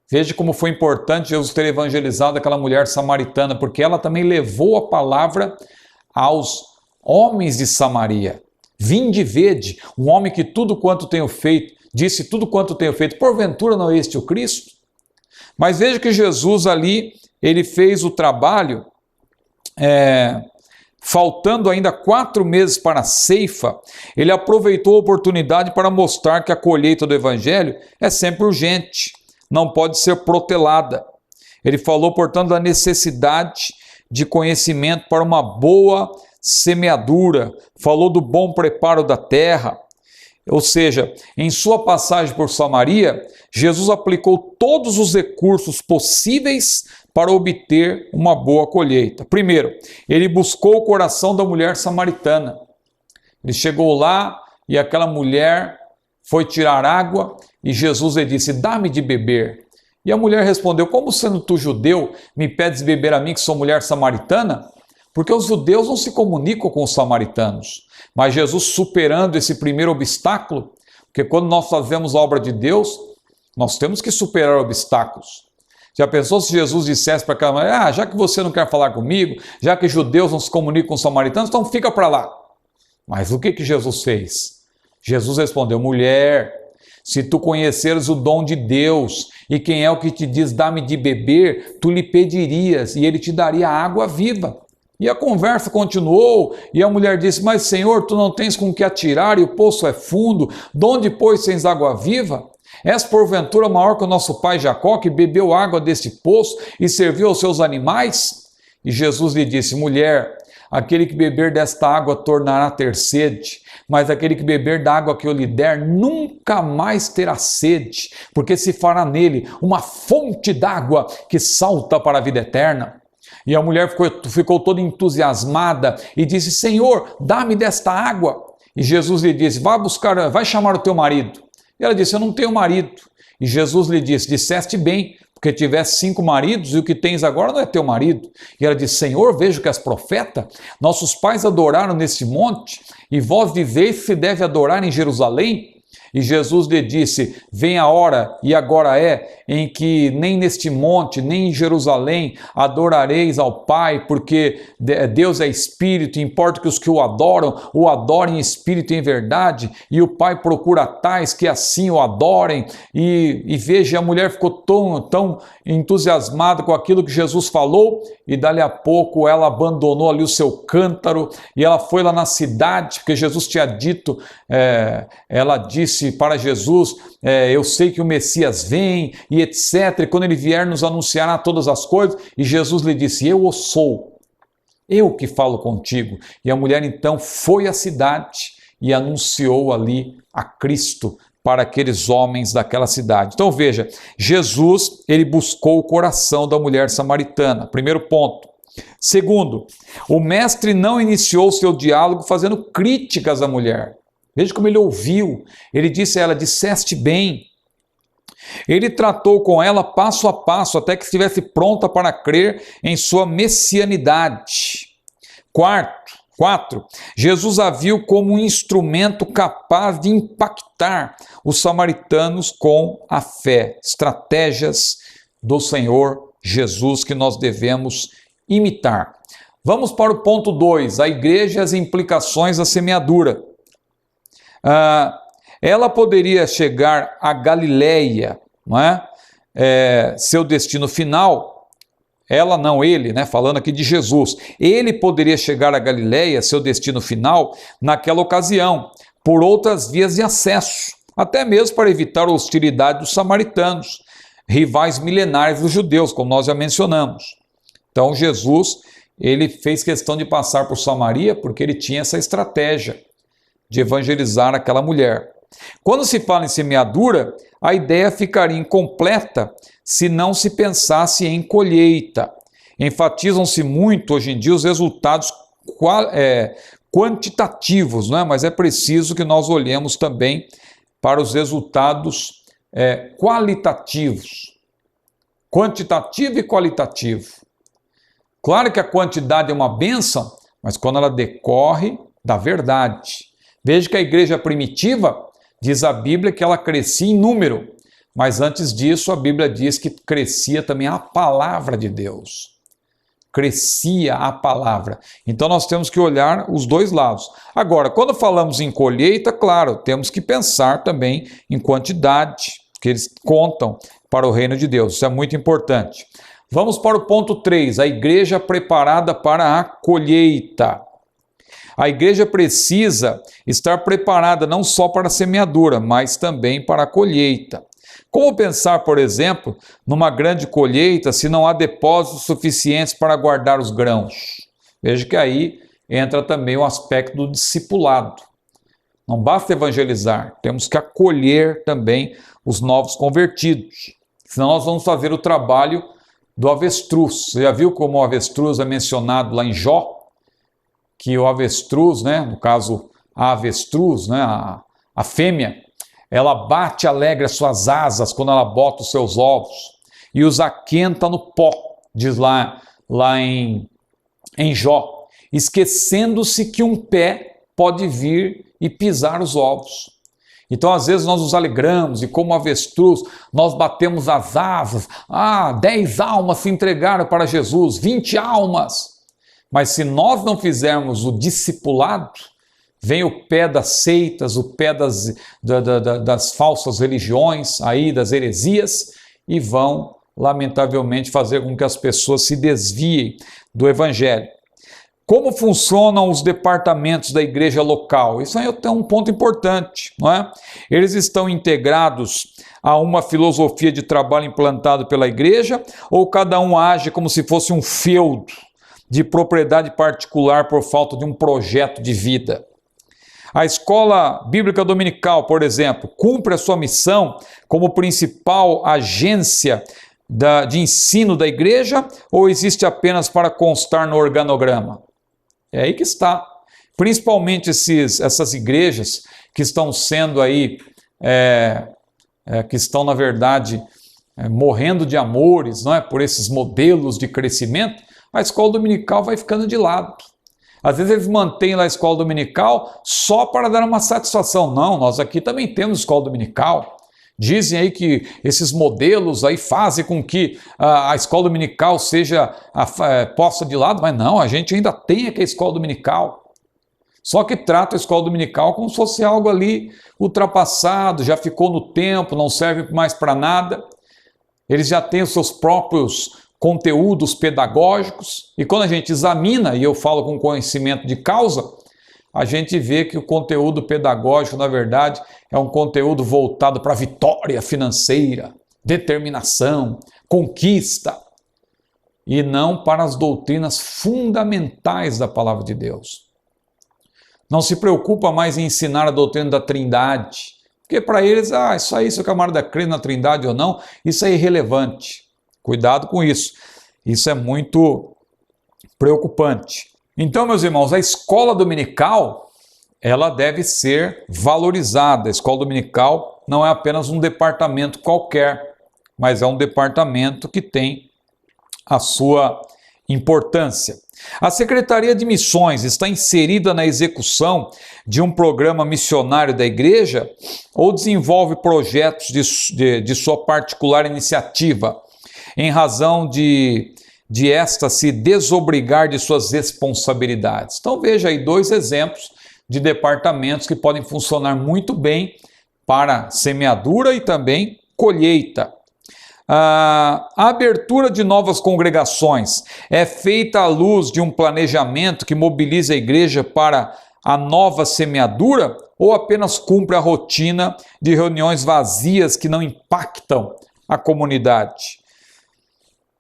Veja como foi importante Jesus ter evangelizado aquela mulher samaritana, porque ela também levou a palavra aos homens de Samaria. Vinde e vede, um homem que tudo quanto tenho feito, disse tudo quanto tenho feito, porventura não é este o Cristo? Mas veja que Jesus ali, ele fez o trabalho, faltando ainda 4 meses para a ceifa, ele aproveitou a oportunidade para mostrar que a colheita do evangelho é sempre urgente, não pode ser protelada. Ele falou, portanto, da necessidade de conhecimento para uma boa semeadura, falou do bom preparo da terra. Ou seja, em sua passagem por Samaria, Jesus aplicou todos os recursos possíveis para obter uma boa colheita. Primeiro, ele buscou o coração da mulher samaritana. Ele chegou lá e aquela mulher foi tirar água e Jesus lhe disse: dá-me de beber. E a mulher respondeu: como sendo tu judeu, me pedes beber a mim que sou mulher samaritana? Porque os judeus não se comunicam com os samaritanos. Mas Jesus, superando esse primeiro obstáculo, porque quando nós fazemos a obra de Deus, nós temos que superar obstáculos. Já pensou se Jesus dissesse para aquela mulher: já que você não quer falar comigo, já que judeus não se comunicam com os samaritanos, então fica para lá. Mas o que Jesus fez? Jesus respondeu: mulher, se tu conheceres o dom de Deus e quem é o que te diz dá-me de beber, tu lhe pedirias e ele te daria água viva. E a conversa continuou e a mulher disse: mas Senhor, tu não tens com que atirar e o poço é fundo, de onde pois tens água viva? És porventura maior que o nosso pai Jacó, que bebeu água deste poço e serviu aos seus animais? E Jesus lhe disse: mulher, aquele que beber desta água tornará a ter sede, mas aquele que beber da água que eu lhe der nunca mais terá sede, porque se fará nele uma fonte d'água que salta para a vida eterna. E a mulher ficou toda entusiasmada e disse: Senhor, dá-me desta água. E Jesus lhe disse: vai chamar o teu marido. E ela disse: eu não tenho marido. E Jesus lhe disse: disseste bem, porque tivesse 5 maridos e o que tens agora não é teu marido. E ela disse: Senhor, vejo que és profeta. Nossos pais adoraram nesse monte e vós dizeis que se deve adorar em Jerusalém. E Jesus lhe disse: vem a hora, e agora é, em que nem neste monte, nem em Jerusalém adorareis ao Pai, porque Deus é Espírito, e importa que os que o adorem em Espírito e em verdade, e o Pai procura tais que assim o adorem. E veja, a mulher ficou tão entusiasmada com aquilo que Jesus falou, e dali a pouco ela abandonou ali o seu cântaro, e ela foi lá na cidade, porque Jesus tinha dito, ela disse para Jesus, eu sei que o Messias vem, e etc. E quando ele vier, nos anunciará todas as coisas. E Jesus lhe disse: eu o sou, eu que falo contigo. E a mulher então foi à cidade e anunciou ali a Cristo para aqueles homens daquela cidade. Então veja, Jesus, ele buscou o coração da mulher samaritana, primeiro ponto. Segundo, o mestre não iniciou seu diálogo fazendo críticas à mulher. Veja como ele ouviu. Ele disse a ela: disseste bem. Ele tratou com ela passo a passo até que estivesse pronta para crer em sua messianidade. Quatro, Jesus a viu como um instrumento capaz de impactar os samaritanos com a fé. Estratégias do Senhor Jesus que nós devemos imitar. Vamos para o ponto 2, a igreja e as implicações da semeadura. Ela poderia chegar a Galileia, não é? Seu destino final, ela não, ele, né? Falando aqui de Jesus. Ele poderia chegar a Galileia, seu destino final, naquela ocasião, por outras vias de acesso, até mesmo para evitar a hostilidade dos samaritanos, rivais milenares dos judeus, como nós já mencionamos. Então Jesus, ele fez questão de passar por Samaria porque ele tinha essa estratégia de evangelizar aquela mulher. Quando se fala em semeadura, a ideia ficaria incompleta se não se pensasse em colheita. Enfatizam-se muito hoje em dia os resultados quantitativos, não é? Mas é preciso que nós olhemos também para os resultados qualitativos. Quantitativo e qualitativo. Claro que a quantidade é uma bênção, mas quando ela decorre da verdade. Veja que a igreja primitiva, diz a Bíblia, que ela crescia em número, mas antes disso a Bíblia diz que crescia também a palavra de Deus. Crescia a palavra. Então nós temos que olhar os dois lados. Agora, quando falamos em colheita, claro, temos que pensar também em quantidade, que eles contam para o reino de Deus. Isso é muito importante. Vamos para o ponto 3, a igreja preparada para a colheita. A igreja precisa estar preparada não só para a semeadura, mas também para a colheita. Como pensar, por exemplo, numa grande colheita se não há depósitos suficientes para guardar os grãos? Veja que aí entra também o aspecto do discipulado. Não basta evangelizar, temos que acolher também os novos convertidos. Senão nós vamos fazer o trabalho do avestruz. Você já viu como o avestruz é mencionado lá em Jó? Que o avestruz, né, no caso a avestruz, né, a fêmea, ela bate alegre as suas asas quando ela bota os seus ovos e os aquenta no pó, diz lá em Jó, esquecendo-se que um pé pode vir e pisar os ovos. Então, às vezes, nós nos alegramos e, como avestruz, nós batemos as asas. 10 almas se entregaram para Jesus, 20 almas. Mas se nós não fizermos o discipulado, vem o pé das seitas, o pé das falsas religiões, aí das heresias, e vão, lamentavelmente, fazer com que as pessoas se desviem do evangelho. Como funcionam os departamentos da igreja local? Isso aí é um ponto importante, não é? Eles estão integrados a uma filosofia de trabalho implantado pela igreja, ou cada um age como se fosse um feudo de propriedade particular por falta de um projeto de vida? A escola bíblica dominical, por exemplo, cumpre a sua missão como principal agência de ensino da igreja, ou existe apenas para constar no organograma? É aí que está. Principalmente essas igrejas que estão sendo aí, que estão, na verdade, morrendo de amores, não é? Por esses modelos de crescimento, a escola dominical vai ficando de lado. Às vezes eles mantêm lá a escola dominical só para dar uma satisfação. Não, nós aqui também temos escola dominical. Dizem aí que esses modelos aí fazem com que a escola dominical seja posta de lado, mas não, a gente ainda tem aqui a escola dominical. Só que trata a escola dominical como se fosse algo ali ultrapassado, já ficou no tempo, não serve mais para nada. Eles já têm os seus próprios conteúdos pedagógicos, e quando a gente examina, e eu falo com conhecimento de causa, a gente vê que o conteúdo pedagógico, na verdade, é um conteúdo voltado para a vitória financeira, determinação, conquista, e não para as doutrinas fundamentais da palavra de Deus. Não se preocupa mais em ensinar a doutrina da Trindade, porque para eles, isso aí, se o camarada crê na Trindade ou não, isso é irrelevante. Cuidado com isso. Isso é muito preocupante. Então, meus irmãos, a escola dominical, ela deve ser valorizada. A escola dominical não é apenas um departamento qualquer, mas é um departamento que tem a sua importância. A Secretaria de Missões está inserida na execução de um programa missionário da igreja ou desenvolve projetos de sua particular iniciativa, em razão de esta se desobrigar de suas responsabilidades. Então veja aí 2 exemplos de departamentos que podem funcionar muito bem para semeadura e também colheita. A abertura de novas congregações é feita à luz de um planejamento que mobiliza a igreja para a nova semeadura ou apenas cumpre a rotina de reuniões vazias que não impactam a comunidade?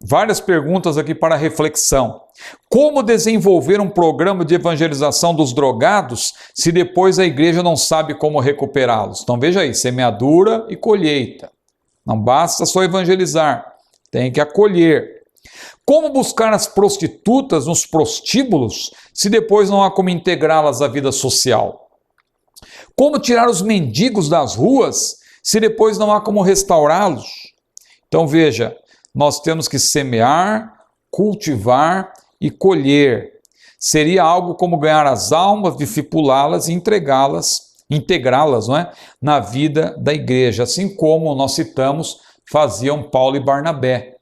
Várias perguntas aqui para reflexão. Como desenvolver um programa de evangelização dos drogados se depois a igreja não sabe como recuperá-los? Então veja aí, semeadura e colheita. Não basta só evangelizar, tem que acolher. Como buscar as prostitutas nos prostíbulos se depois não há como integrá-las à vida social? Como tirar os mendigos das ruas se depois não há como restaurá-los? Então veja, nós temos que semear, cultivar e colher. Seria algo como ganhar as almas, discipulá-las e integrá-las, não é? Na vida da igreja, assim como nós citamos, faziam Paulo e Barnabé.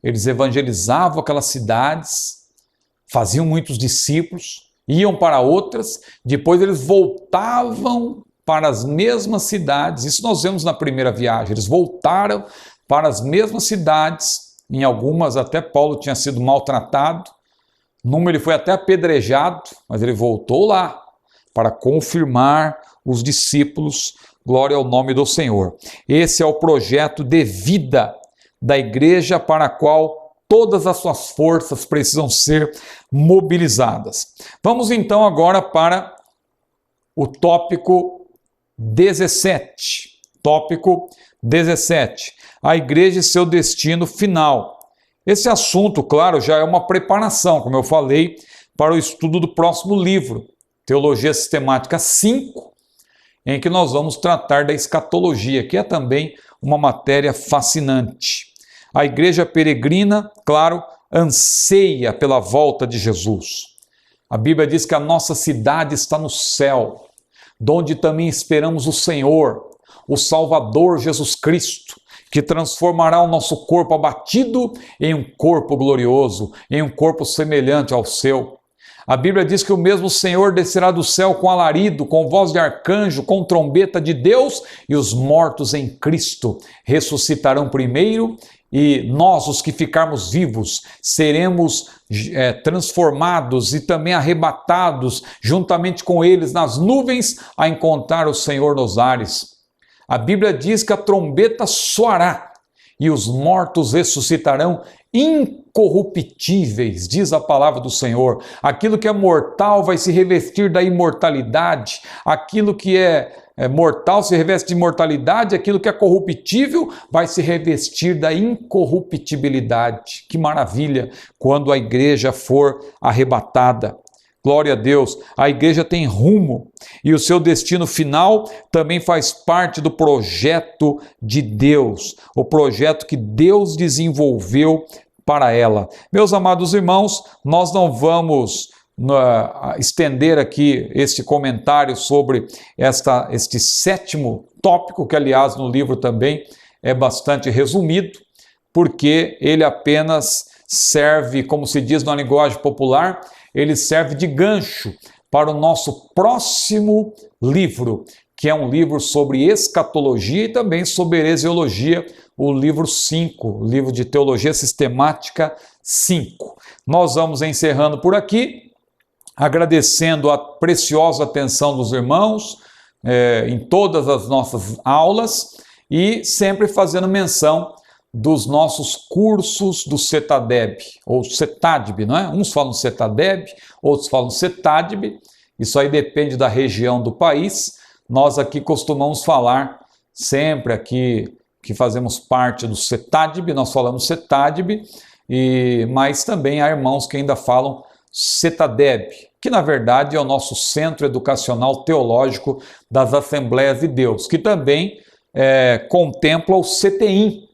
Eles evangelizavam aquelas cidades, faziam muitos discípulos, iam para outras, depois eles voltavam para as mesmas cidades. Isso nós vemos na primeira viagem, eles voltaram para as mesmas cidades, em algumas até Paulo tinha sido maltratado, numa ele foi até apedrejado, mas ele voltou lá para confirmar os discípulos. Glória ao nome do Senhor. Esse é o projeto de vida da igreja para a qual todas as suas forças precisam ser mobilizadas. Vamos então agora para o tópico 17. Tópico 17. A igreja e seu destino final. Esse assunto, claro, já é uma preparação, como eu falei, para o estudo do próximo livro, Teologia Sistemática 5, em que nós vamos tratar da escatologia, que é também uma matéria fascinante. A igreja peregrina, claro, anseia pela volta de Jesus. A Bíblia diz que a nossa cidade está no céu, donde também esperamos o Senhor, o Salvador Jesus Cristo, que transformará o nosso corpo abatido em um corpo glorioso, em um corpo semelhante ao seu. A Bíblia diz que o mesmo Senhor descerá do céu com alarido, com voz de arcanjo, com trombeta de Deus, e os mortos em Cristo ressuscitarão primeiro, e nós, os que ficarmos vivos, seremos transformados e também arrebatados juntamente com eles nas nuvens a encontrar o Senhor nos ares. A Bíblia diz que a trombeta soará e os mortos ressuscitarão incorruptíveis, diz a palavra do Senhor. Aquilo que é mortal vai se revestir da imortalidade, aquilo que é mortal se reveste de imortalidade, aquilo que é corruptível vai se revestir da incorruptibilidade. Que maravilha quando a igreja for arrebatada. Glória a Deus, a igreja tem rumo e o seu destino final também faz parte do projeto de Deus, o projeto que Deus desenvolveu para ela. Meus amados irmãos, nós não vamos estender aqui este comentário sobre este sétimo tópico, que aliás no livro também é bastante resumido, porque ele apenas serve, como se diz na linguagem popular, ele serve de gancho para o nosso próximo livro, que é um livro sobre escatologia e também sobre heresiologia, o livro 5, o livro de Teologia Sistemática 5. Nós vamos encerrando por aqui, agradecendo a preciosa atenção dos irmãos em todas as nossas aulas e sempre fazendo menção dos nossos cursos do CETADEB, ou CETADB, não é? Uns falam CETADEB, outros falam CETADB, isso aí depende da região do país. Nós aqui costumamos falar, sempre aqui que fazemos parte do CETADB, nós falamos CETADB, mas também há irmãos que ainda falam CETADEB, que na verdade é o nosso Centro Educacional Teológico das Assembleias de Deus, que também contempla o CTIM,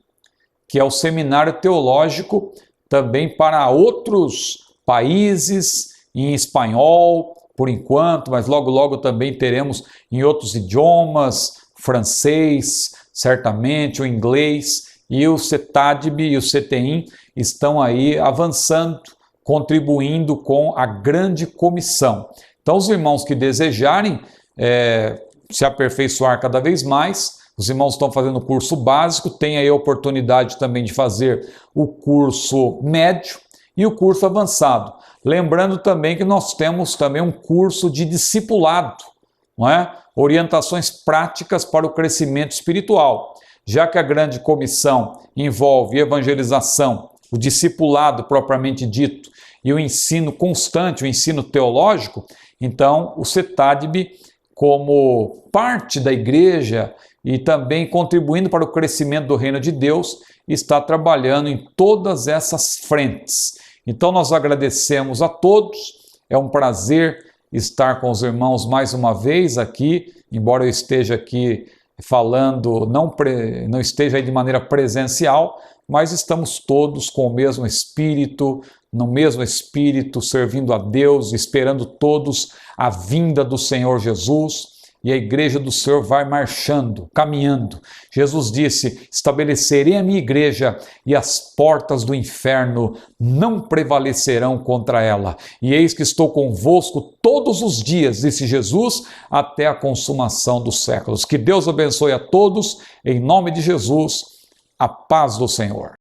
que é o Seminário Teológico também para outros países, em espanhol, por enquanto, mas logo logo também teremos em outros idiomas, francês, certamente, o inglês, e o CETADB e o CTIM estão aí avançando, contribuindo com a grande comissão. Então, os irmãos que desejarem se aperfeiçoar cada vez mais, os irmãos estão fazendo o curso básico, tem aí a oportunidade também de fazer o curso médio e o curso avançado. Lembrando também que nós temos também um curso de discipulado, não é? Orientações práticas para o crescimento espiritual. Já que a grande comissão envolve evangelização, o discipulado propriamente dito e o ensino constante, o ensino teológico, então o CETADB, como parte da igreja e também contribuindo para o crescimento do reino de Deus, está trabalhando em todas essas frentes. Então nós agradecemos a todos, é um prazer estar com os irmãos mais uma vez aqui, embora eu esteja aqui falando, não esteja aí de maneira presencial, mas estamos todos com o mesmo espírito, no mesmo espírito, servindo a Deus, esperando todos a vinda do Senhor Jesus. E a igreja do Senhor vai marchando, caminhando. Jesus disse: estabelecerei a minha igreja e as portas do inferno não prevalecerão contra ela. E eis que estou convosco todos os dias, disse Jesus, até a consumação dos séculos. Que Deus abençoe a todos, em nome de Jesus, a paz do Senhor.